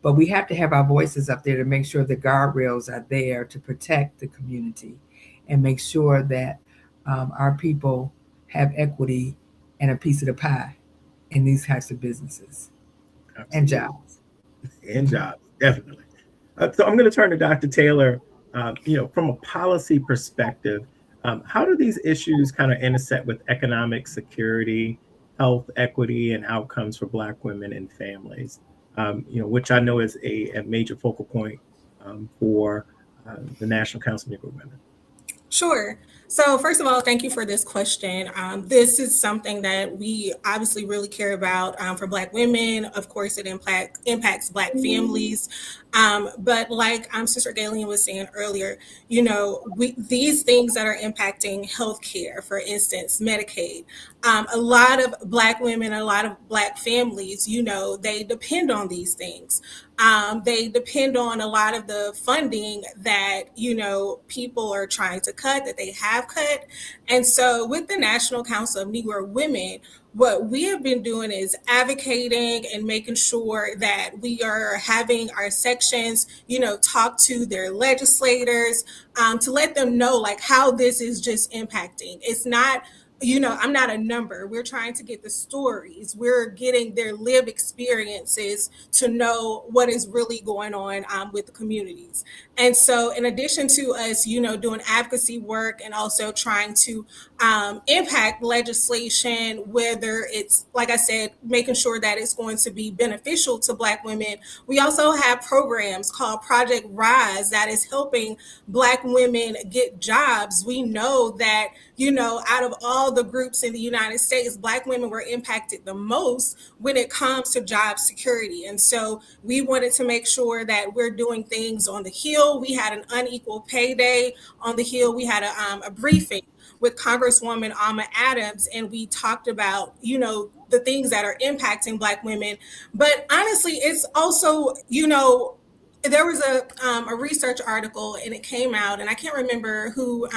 But we have to have our voices up there to make sure the guardrails are there to protect the community and make sure that our people have equity and a piece of the pie in these types of businesses. Absolutely. And jobs. And jobs, definitely. So I'm going to turn to Dr. Taylor. From a policy perspective, how do these issues kind of intersect with economic security, health equity, and outcomes for Black women and families? Which I know is a major focal point for the National Council of Negro Women. Sure. So first of all, thank you for this question. This is something that we obviously really care about for Black women. Of course, it impacts Black families. But like Sister Galen was saying earlier, these things that are impacting healthcare, for instance, Medicaid, a lot of Black women, a lot of Black families, they depend on these things. They depend on a lot of the funding that, people are trying to cut, that they have cut. And so with the National Council of Negro Women, what we have been doing is advocating and making sure that we are having our sections, talk to their legislators to let them know like how this is just impacting. It's not I'm not a number. We're trying to get the stories. We're getting their lived experiences to know what is really going on with the communities. And so, in addition to us, doing advocacy work and also trying to impact legislation, whether it's, like I said, making sure that it's going to be beneficial to Black women, we also have programs called Project Rise that is helping Black women get jobs. We know that, out of all the groups in the United States, Black women were impacted the most when it comes to job security. And so we wanted to make sure that we're doing things on the Hill. We had an unequal pay day on the Hill. We had a briefing with Congresswoman Alma Adams, and we talked about, the things that are impacting Black women. But honestly, it's also, there was a research article and it came out, and I can't remember who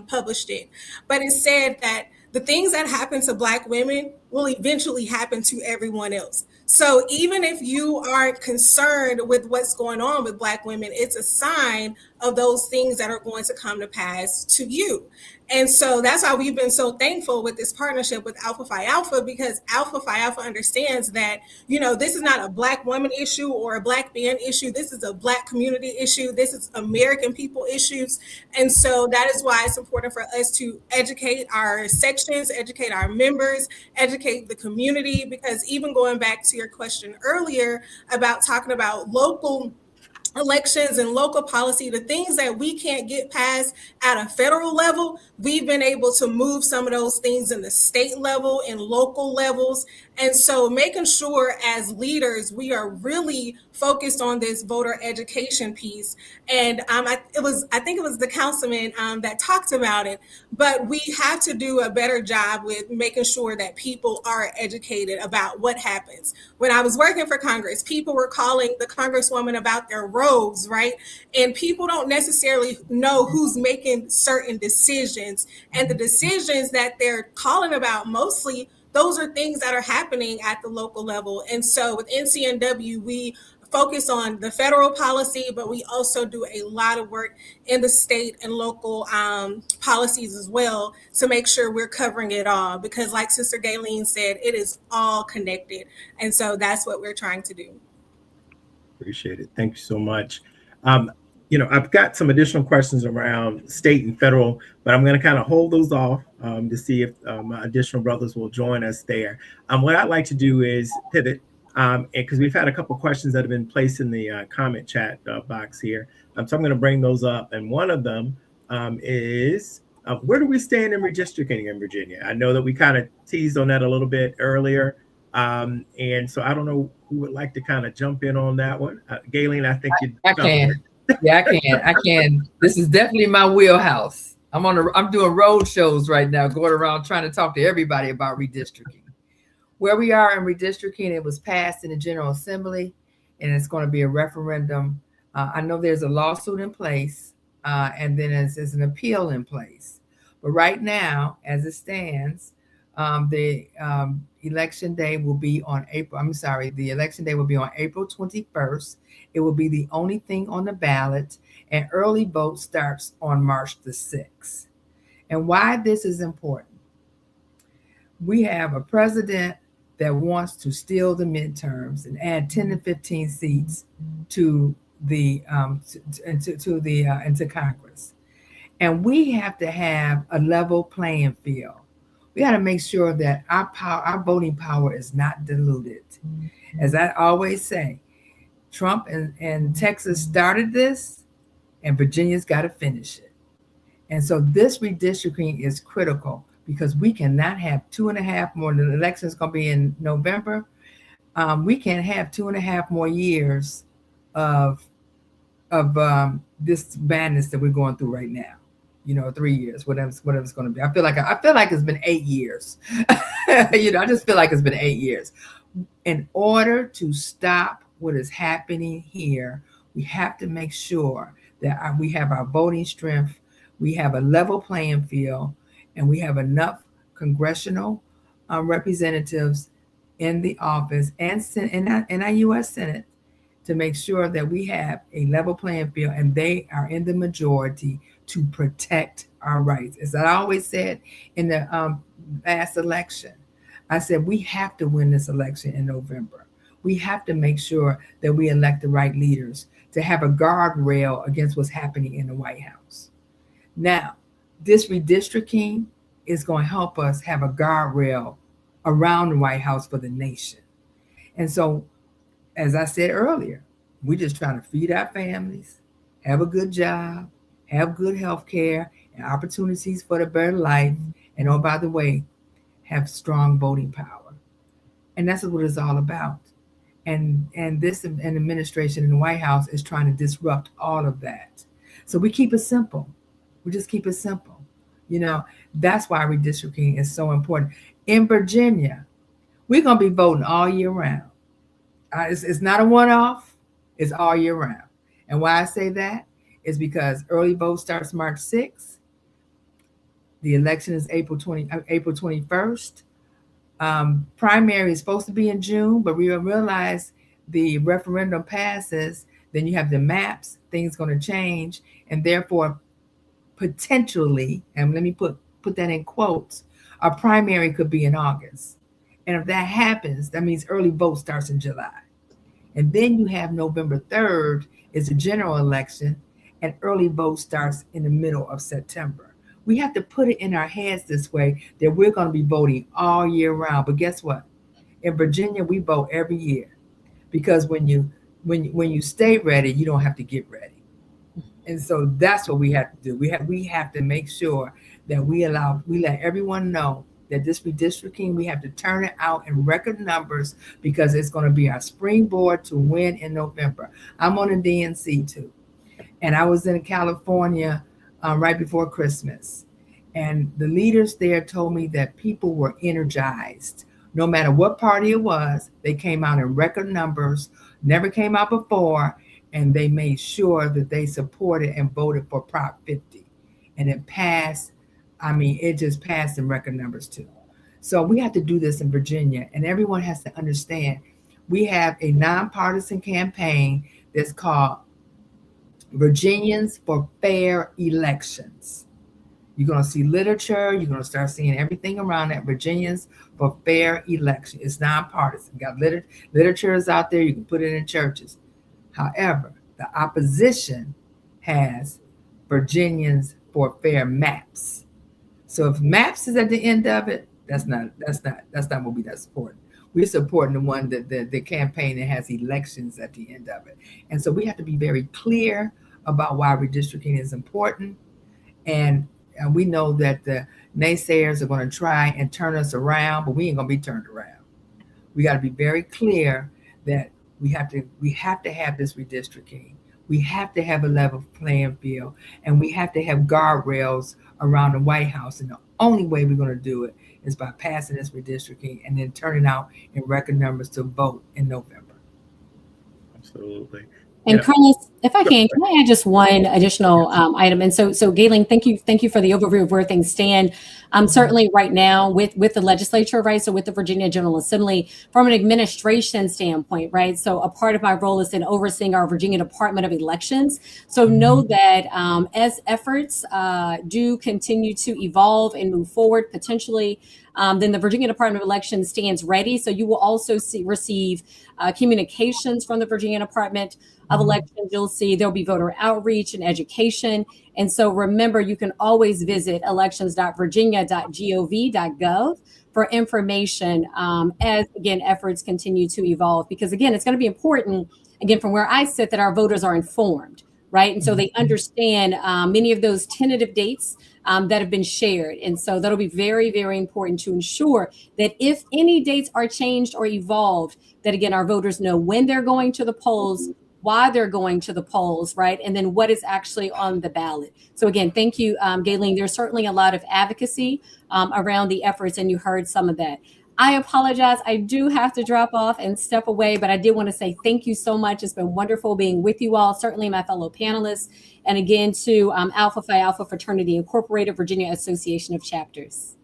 published it, but it said that the things that happen to Black women will eventually happen to everyone else. So even if you aren't concerned with what's going on with Black women, it's a sign of those things that are going to come to pass to you. And so that's why we've been so thankful with this partnership with Alpha Phi Alpha, because Alpha Phi Alpha understands that, this is not a Black woman issue or a Black man issue. This is a Black community issue. This is American people issues. And so that is why it's important for us to educate our sections, educate our members, educate the community, because even going back to your question earlier about talking about local elections and local policy, the things that we can't get past at a federal level, we've been able to move some of those things in the state level and local levels. And so making sure as leaders, we are really focused on this voter education piece. And I think it was the councilman that talked about it, but we have to do a better job with making sure that people are educated about what happens. When I was working for Congress, people were calling the Congresswoman about their roads, right? And people don't necessarily know who's making certain decisions. And the decisions that they're calling about mostly, those are things that are happening at the local level. And so with NCNW, we focus on the federal policy, but we also do a lot of work in the state and local policies as well to make sure we're covering it all. Because like Sister Gayleen said, it is all connected. And so that's what we're trying to do. Appreciate it. Thank you so much. I've got some additional questions around state and federal, but I'm going to kind of hold those off to see if my additional brothers will join us there. What I'd like to do is pivot, because we've had a couple of questions that have been placed in the comment chat box here. So I'm going to bring those up. And one of them is, where do we stand in redistricting in Virginia? I know that we kind of teased on that a little bit earlier. And so I don't know who would like to kind of jump in on that one. Gayleen, I think I can. Yeah, I can. This is definitely my wheelhouse. I'm doing road shows right now, going around trying to talk to everybody about redistricting. Where we are in redistricting, it was passed in the General Assembly, and it's going to be a referendum. I know there's a lawsuit in place, and then there's an appeal in place. But right now, as it stands, the election day will be on the election day will be on April 21st. It will be the only thing on the ballot, and early vote starts on March the 6th. And why this is important: we have a president that wants to steal the midterms and add 10 to 15 seats to the into Congress. And we have to have a level playing field. We got to make sure that our voting power is not diluted. As I always say, Trump and Texas started this, and Virginia's got to finish it. And so this redistricting is critical, because we cannot have 2.5 more. The election is going to be in November. We can't have 2.5 more years of this madness that we're going through right now. 3 years, whatever it's going to be. I feel like it's been 8 years. I just feel like it's been 8 years. In order to stop what is happening here, we have to make sure that we have our voting strength, we have a level playing field, and we have enough congressional representatives in the office and in our U.S. Senate to make sure that we have a level playing field and they are in the majority to protect our rights. As I always said in the last election, I said we have to win this election in November. We have to make sure that we elect the right leaders to have a guardrail against what's happening in the White House. Now, this redistricting is going to help us have a guardrail around the White House for the nation. And so, as I said earlier, we're just trying to feed our families, have a good job, have good health care and opportunities for the better life. And oh, by the way, have strong voting power. And that's what it's all about. And this administration in the White House is trying to disrupt all of that. So we keep it simple. We just keep it simple. You know, that's why redistricting is so important. In Virginia, we're going to be voting all year round. It's not a one-off. It's all year round. And why I say that is because early vote starts March 6th. The election is April 21st. Primary is supposed to be in June, but we realize the referendum passes, then you have the maps, things going to change, and therefore potentially, and let me put that in quotes, a primary could be in August. And if that happens, that means early vote starts in July. And then you have November 3rd is a general election, and early vote starts in the middle of September. We have to put it in our heads this way that we're going to be voting all year round. But guess what? In Virginia, we vote every year because when you stay ready, you don't have to get ready. And so that's what we have to do. We have to make sure that we let everyone know that this redistricting, we have to turn it out in record numbers because it's going to be our springboard to win in November. I'm on a DNC too. And I was in California right before Christmas. And the leaders there told me that people were energized. No matter what party it was, they came out in record numbers, never came out before, and they made sure that they supported and voted for Prop 50. And it passed. I mean, it just passed in record numbers too. So we have to do this in Virginia, and everyone has to understand we have a nonpartisan campaign that's called Virginians for Fair Elections. You're going to see literature. You're going to start seeing everything around that. Virginians for Fair Election. It's nonpartisan. Got literature is out there. You can put it in churches. However, the opposition has Virginians for Fair Maps. So if maps is at the end of it, that's not what we support. We're supporting the one that the campaign that has elections at the end of it. And so we have to be very clear about why redistricting is important. And we know that the naysayers are going to try and turn us around, but we ain't going to be turned around. We got to be very clear that we have to have this redistricting. We have to have a level playing field, and we have to have guardrails around the White House. And the only way we're going to do it is by passing this redistricting and then turning out in record numbers to vote in November. Absolutely. And Yeah. Carlos, if I can I add just one additional item? And so Galen, thank you for the overview of where things stand. Certainly right now with the legislature, right? So with the Virginia General Assembly, from an administration standpoint, right? So a part of my role is in overseeing our Virginia Department of Elections. So know that as efforts do continue to evolve and move forward potentially, then the Virginia Department of Elections stands ready. So you will also receive communications from the Virginia Department of Elections. You'll see there'll be voter outreach and education. And so remember, you can always visit elections.virginia.gov.gov for information as, again, efforts continue to evolve. Because, again, it's going to be important, again, from where I sit, that our voters are informed, right? And so they understand many of those tentative dates that have been shared. And so that'll be very, very important to ensure that if any dates are changed or evolved, that, again, our voters know when they're going to the polls, why they're going to the polls, right? And then what is actually on the ballot. So again, thank you, Galen. There's certainly a lot of advocacy around the efforts, and you heard some of that. I apologize. I do have to drop off and step away, but I did want to say thank you so much. It's been wonderful being with you all, certainly my fellow panelists, and again to Alpha Phi Alpha Fraternity Incorporated, Virginia Association of Chapters.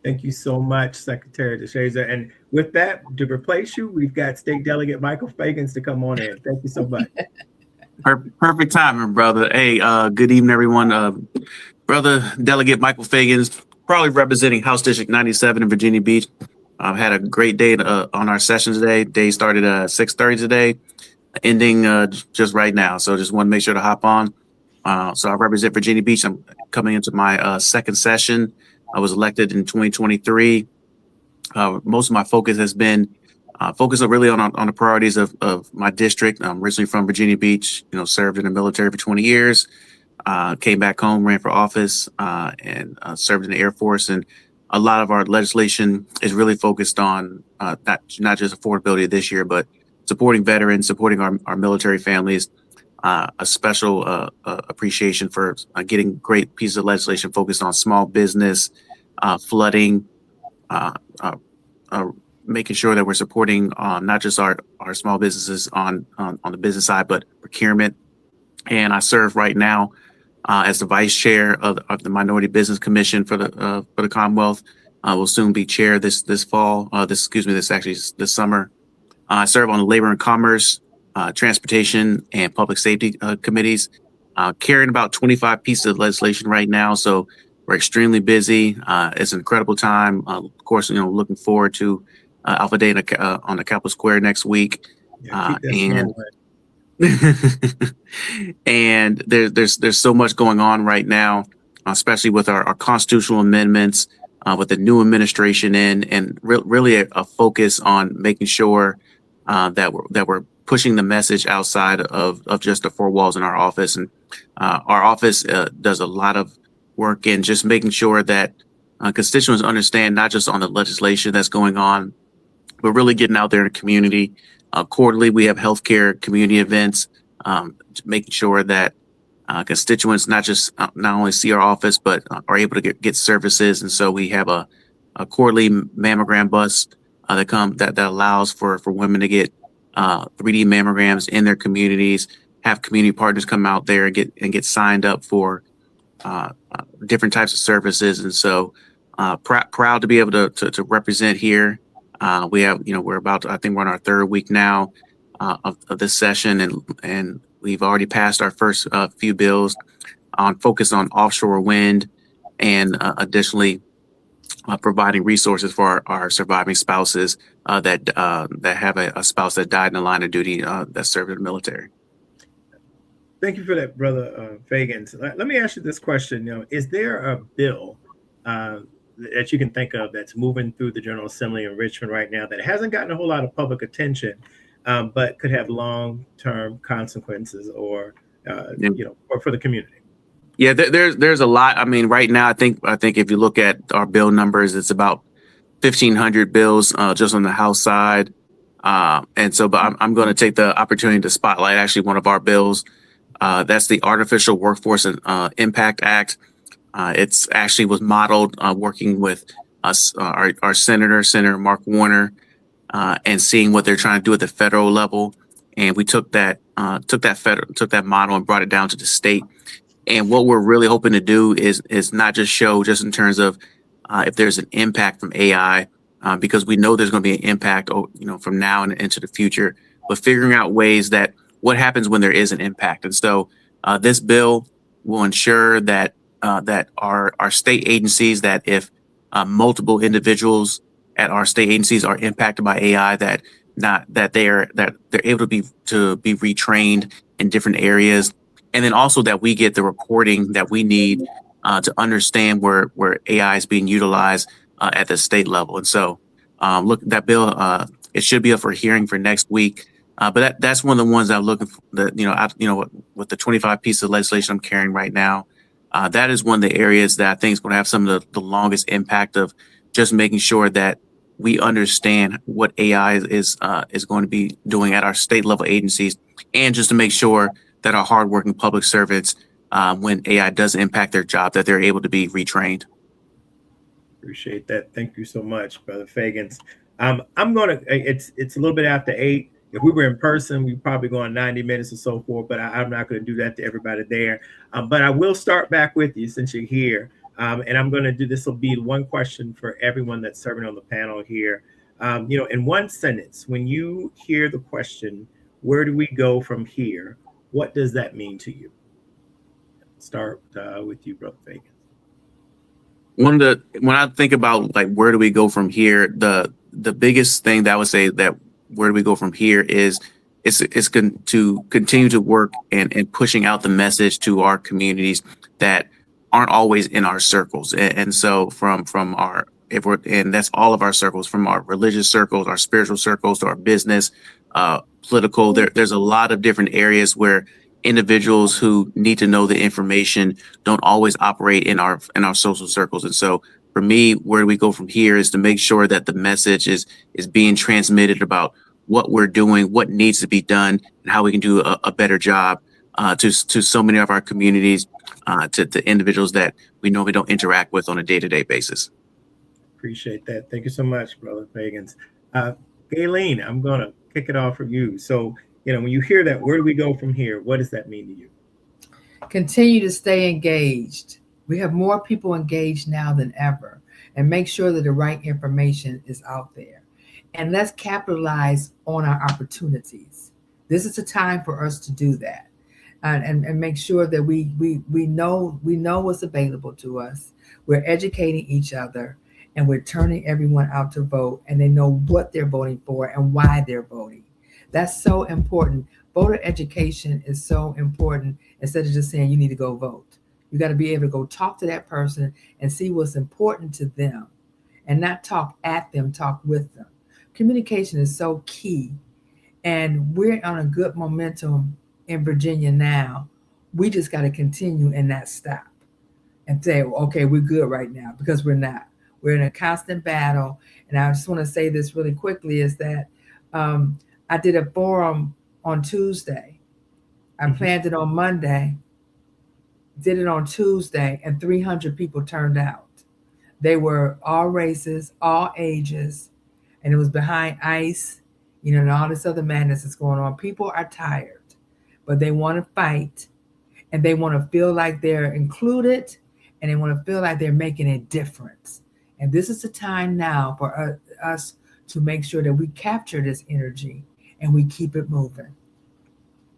Thank you so much, Secretary DeShazer. And with that, to replace you, we've got State Delegate Michael Fagans to come on in. Thank you so much. Perfect timing, brother. Hey, good evening, everyone. Brother Delegate Michael Fagans, probably representing House District 97 in Virginia Beach. I've had a great day on our session today. Day started at 6:30 today, ending just right now. So just want to make sure to hop on. So I represent Virginia Beach. I'm coming into my second session. I was elected in 2023. Most of my focus has been focused really on the priorities of my district. I'm originally from Virginia Beach, served in the military for 20 years, came back home, ran for office, and served in the Air Force. And a lot of our legislation is really focused on not just affordability this year, but supporting veterans, supporting our military families. A special appreciation for getting great pieces of legislation focused on small business, flooding, making sure that we're supporting not just our small businesses on the business side, but procurement. And I serve right now as the vice chair of the Minority Business Commission for the Commonwealth. I will soon be chair this fall. This summer. I serve on the Labor and Commerce, Transportation, and Public Safety committees, carrying about 25 pieces of legislation right now. So we're extremely busy. It's an incredible time. Of course, looking forward to Alpha Day on the Capitol Square next week. And there's so much going on right now, especially with our constitutional amendments, with the new administration and really a focus on making sure that we're pushing the message outside of just the four walls in our office. And our office does a lot of work in just making sure that constituents understand not just on the legislation that's going on, but really getting out there in the community. Quarterly, we have healthcare community events, making sure that constituents not only see our office, but are able to get services. And so we have a quarterly mammogram bus that allows for women to get 3D mammograms in their communities, have community partners come out there and get signed up for different types of services. And so proud to be able to represent here. We have, we're I think we're on our third week now of this session, and we've already passed our first few bills on focus on offshore wind and additionally providing resources for our surviving spouses that have a spouse that died in the line of duty that served in the military. Thank you for that, Brother Fagans. Let me ask you this question. Is there a bill that you can think of that's moving through the General Assembly in Richmond right now that hasn't gotten a whole lot of public attention, but could have long-term consequences or for the community? Yeah, there's a lot. I mean, right now, I think if you look at our bill numbers, it's about 1,500 bills just on the House side. And so, but I'm going to take the opportunity to spotlight actually one of our bills. That's the Artificial Workforce Impact Act. It's actually was modeled working with us, our Senator Mark Warner, and seeing what they're trying to do at the federal level. And we took that model and brought it down to the state. And what we're really hoping to do is not just show just in terms of if there's an impact from AI, because we know there's going to be an impact, from now and into the future, but figuring out ways that what happens when there is an impact. And so this bill will ensure that our state agencies, that if multiple individuals at our state agencies are impacted by AI, that they're able to be retrained in different areas. And then also that we get the reporting that we need to understand where AI is being utilized at the state level. And so, look, that bill, it should be up for hearing for next week. But that's one of the ones I'm looking for. With the 25 pieces of legislation I'm carrying right now, that is one of the areas that I think is going to have some of the longest impact of just making sure that we understand what AI is going to be doing at our state level agencies, and just to make sure that our hardworking public servants, when AI does impact their job, that they're able to be retrained. Appreciate that. Thank you so much, Brother Fagans. It's a little bit after 8. If we were in person, we'd probably go on 90 minutes or so forth, but I'm not going to do that to everybody there. But I will start back with you since you're here. And I'm going to do, this will be one question for everyone that's serving on the panel here. In one sentence, when you hear the question, where do we go from here? What does that mean to you? Start with you, Brother Fagan. When I think about like where do we go from here, the biggest thing that I would say that where do we go from here is it's going to continue to work and pushing out the message to our communities that aren't always in our circles. And so from our, and that's all of our circles, from our religious circles, our spiritual circles, to our business, political, there's a lot of different areas where individuals who need to know the information don't always operate in our social circles. And so for me, where do we go from here is to make sure that the message is being transmitted about what we're doing, what needs to be done, and how we can do a better job to so many of our communities, to individuals that we know we don't interact with on a day-to-day basis. Appreciate that. Thank you so much, Brother Fagans. Gayleen, I'm going to kick it off from you. So, when you hear that, where do we go from here? What does that mean to you? Continue to stay engaged. We have more people engaged now than ever, and make sure that the right information is out there. And let's capitalize on our opportunities. This is a time for us to do that, and make sure that we know what's available to us. We're educating each other, and we're turning everyone out to vote, and they know what they're voting for and why they're voting. That's so important. Voter education is so important. Instead of just saying you need to go vote, you got to be able to go talk to that person and see what's important to them, and not talk at them, talk with them. Communication is so key, and we're on a good momentum in Virginia now. We just got to continue and not stop and say, well, okay, we're good right now, because we're not. We're in a constant battle. And I just want to say this really quickly is that I did a forum on Tuesday. I planned it on Monday, did it on Tuesday, and 300 people turned out. They were all races, all ages, and it was behind ICE, and all this other madness that's going on. People are tired, but they want to fight, and they want to feel like they're included, and they want to feel like they're making a difference. And this is the time now for us to make sure that we capture this energy and we keep it moving.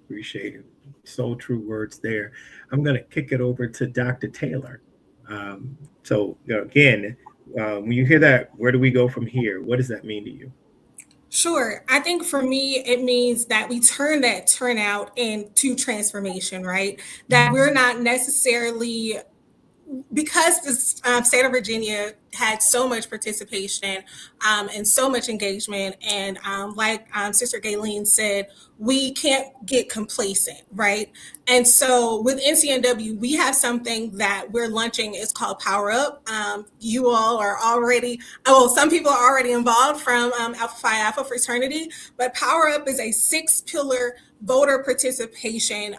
Appreciate it. So true words there. I'm going to kick it over to Dr. Taylor. Again, when you hear that, where do we go from here? What does that mean to you? Sure. I think for me, it means that we turn that turnout into transformation, right? That we're not necessarily, because the state of Virginia had so much participation and so much engagement, and like Sister Gayleen said, we can't get complacent, right? And so with NCNW, we have something that we're launching. It's called Power Up. You all are already, some people are already involved from Alpha Phi Alpha Fraternity, but Power Up is a 6-pillar voter participation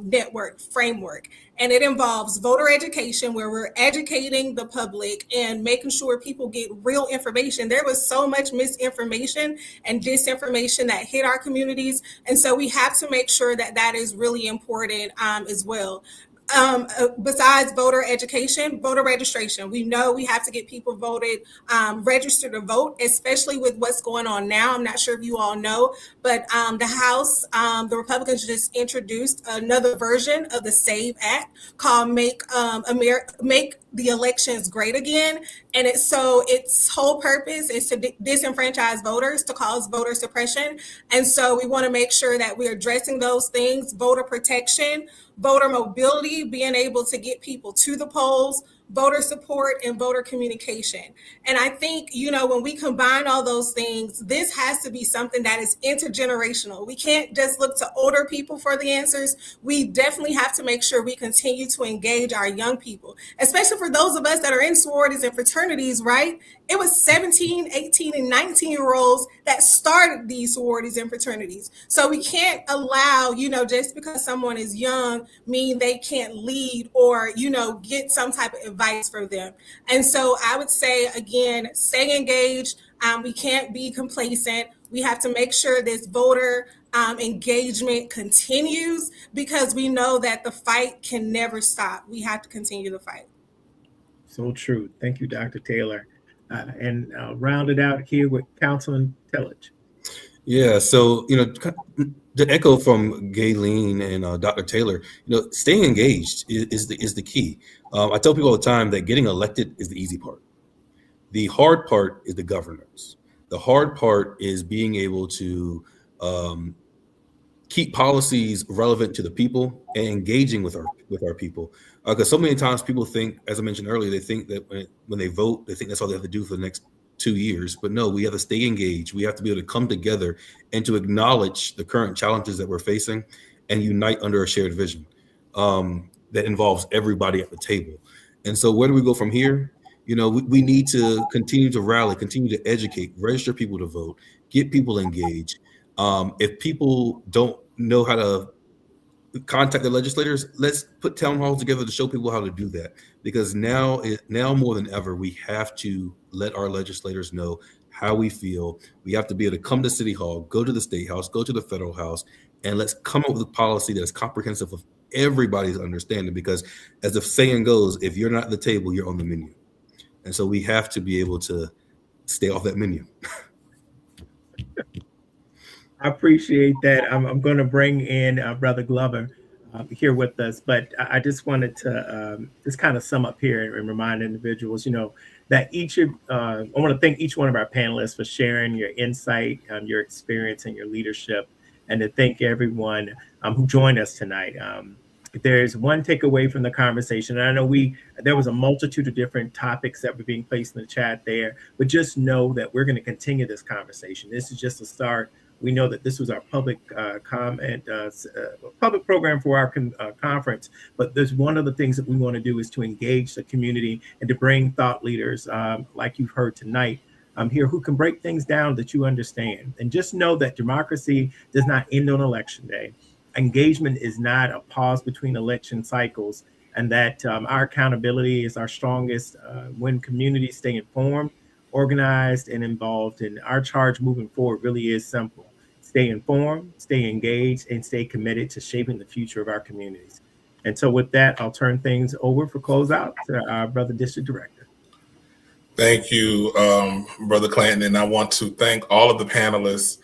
network framework. And it involves voter education, where we're educating the public and making sure people get real information. There was so much misinformation and disinformation that hit our communities. And so we have to make sure that that is really important as well. Besides voter education, voter registration. We know we have to get people registered to vote, especially with what's going on now. I'm not sure if you all know, but the House, the Republicans just introduced another version of the SAVE Act called Make the Elections Great Again. And its whole purpose is to disenfranchise voters, to cause voter suppression. And so we want to make sure that we're addressing those things: voter protection, voter mobility, being able to get people to the polls, voter support, and voter communication. And I think, when we combine all those things, this has to be something that is intergenerational. We can't just look to older people for the answers. We definitely have to make sure we continue to engage our young people, especially for those of us that are in sororities and fraternities, right? It was 17, 18, and 19-year-olds that started these sororities and fraternities. So we can't allow, just because someone is young, mean they can't lead or, get some type of advice from them. And so I would say, again, stay engaged. We can't be complacent. We have to make sure this voter engagement continues, because we know that the fight can never stop. We have to continue the fight. So true. Thank you, Dr. Taylor. And round it out here with Councilman Tillage. Yeah, so the echo from Gayleen and Dr. Taylor, staying engaged is the key. I tell people all the time that getting elected is the easy part. The hard part is the governance. The hard part is being able to keep policies relevant to the people and engaging with our people. Because so many times people think, as I mentioned earlier, they think that when they vote, they think that's all they have to do for the next 2 years. But no, we have to stay engaged. We have to be able to come together and to acknowledge the current challenges that we're facing and unite under a shared vision that involves everybody at the table. And so where do we go from here? We need to continue to rally, continue to educate, register people to vote, get people engaged. If people don't know how to contact the legislators, let's put town halls together to show people how to do that. Because now more than ever, we have to let our legislators know how we feel. We have to be able to come to City Hall, go to the State House, go to the Federal House, and let's come up with a policy that is comprehensive of everybody's understanding. Because as the saying goes, if you're not at the table, you're on the menu. And so we have to be able to stay off that menu. I appreciate that. I'm going to bring in Brother Glover here with us, but I just wanted to just kind of sum up here and remind individuals, that I want to thank each one of our panelists for sharing your insight, your experience, and your leadership, and to thank everyone who joined us tonight. If there's one takeaway from the conversation, and I know there was a multitude of different topics that were being placed in the chat there, but just know that we're going to continue this conversation. This is just a start. We know that this was our public comment, public program for our conference, but there's one of the things that we want to do is to engage the community and to bring thought leaders like you've heard tonight here who can break things down that you understand. And just know that democracy does not end on election day. Engagement is not a pause between election cycles, and that our accountability is our strongest when communities stay informed, organized, and involved. And our charge moving forward really is simple. Stay informed, stay engaged, and stay committed to shaping the future of our communities. And so with that, I'll turn things over for closeout to our Brother District Director. Thank you, Brother Clanton. And I want to thank all of the panelists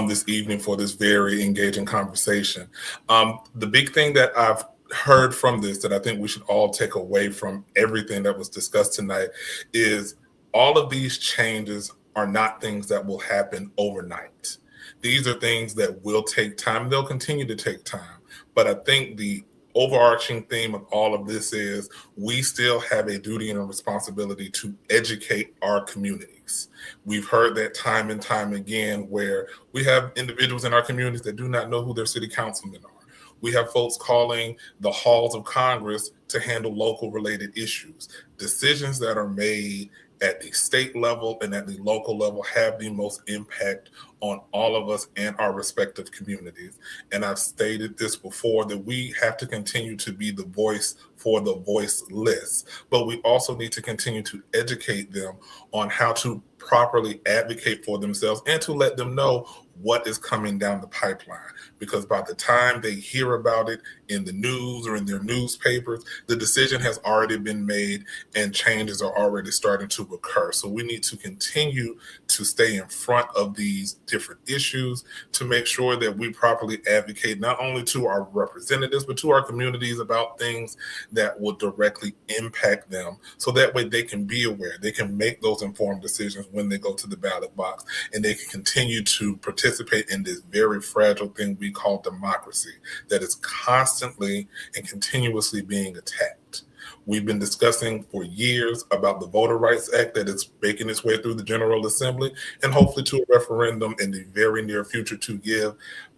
this evening for this very engaging conversation. The big thing that I've heard from this that I think we should all take away from everything that was discussed tonight is all of these changes are not things that will happen overnight. These are things that will take time. They'll continue to take time. But I think the overarching theme of all of this is we still have a duty and a responsibility to educate our communities. We've heard that time and time again where we have individuals in our communities that do not know who their city councilmen are. We have folks calling the halls of Congress to handle local related issues. Decisions that are made at the state level and at the local level have the most impact on all of us and our respective communities. And I've stated this before, that we have to continue to be the voice for the voiceless, but we also need to continue to educate them on how to properly advocate for themselves and to let them know what is coming down the pipeline. Because by the time they hear about it in the news or in their newspapers, the decision has already been made and changes are already starting to occur. So we need to continue to stay in front of these different issues to make sure that we properly advocate not only to our representatives, but to our communities about things that will directly impact them. So that way they can be aware, they can make those informed decisions when they go to the ballot box, and they can continue to participate in this very fragile thing we call democracy that is constantly and continuously being attacked. We've been discussing for years about the Voter Rights Act that is making its way through the General Assembly and hopefully to a referendum in the very near future to give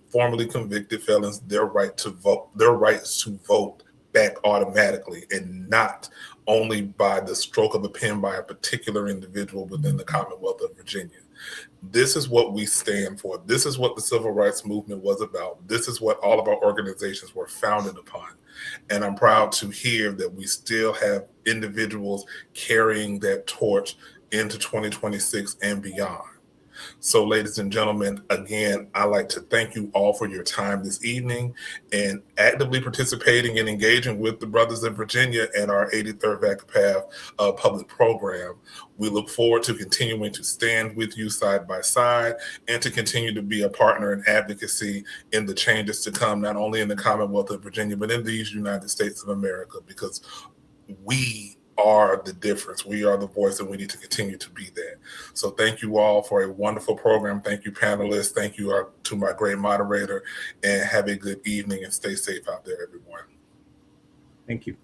formerly convicted felons their right to vote, their rights to vote back automatically, and not only by the stroke of a pen by a particular individual within the Commonwealth of Virginia. This is what we stand for. This is what the civil rights movement was about. This is what all of our organizations were founded upon. And I'm proud to hear that we still have individuals carrying that torch into 2026 and beyond. So, ladies and gentlemen, again, I'd like to thank you all for your time this evening and actively participating and engaging with the brothers in Virginia and our 83rd VACPAV public program. We look forward to continuing to stand with you side by side and to continue to be a partner in advocacy in the changes to come, not only in the Commonwealth of Virginia, but in these United States of America, because we are the difference. We are the voice, and we need to continue to be that. So thank you all for a wonderful program. Thank you, panelists. Thank you to my great moderator, and have a good evening and stay safe out there, everyone. Thank you.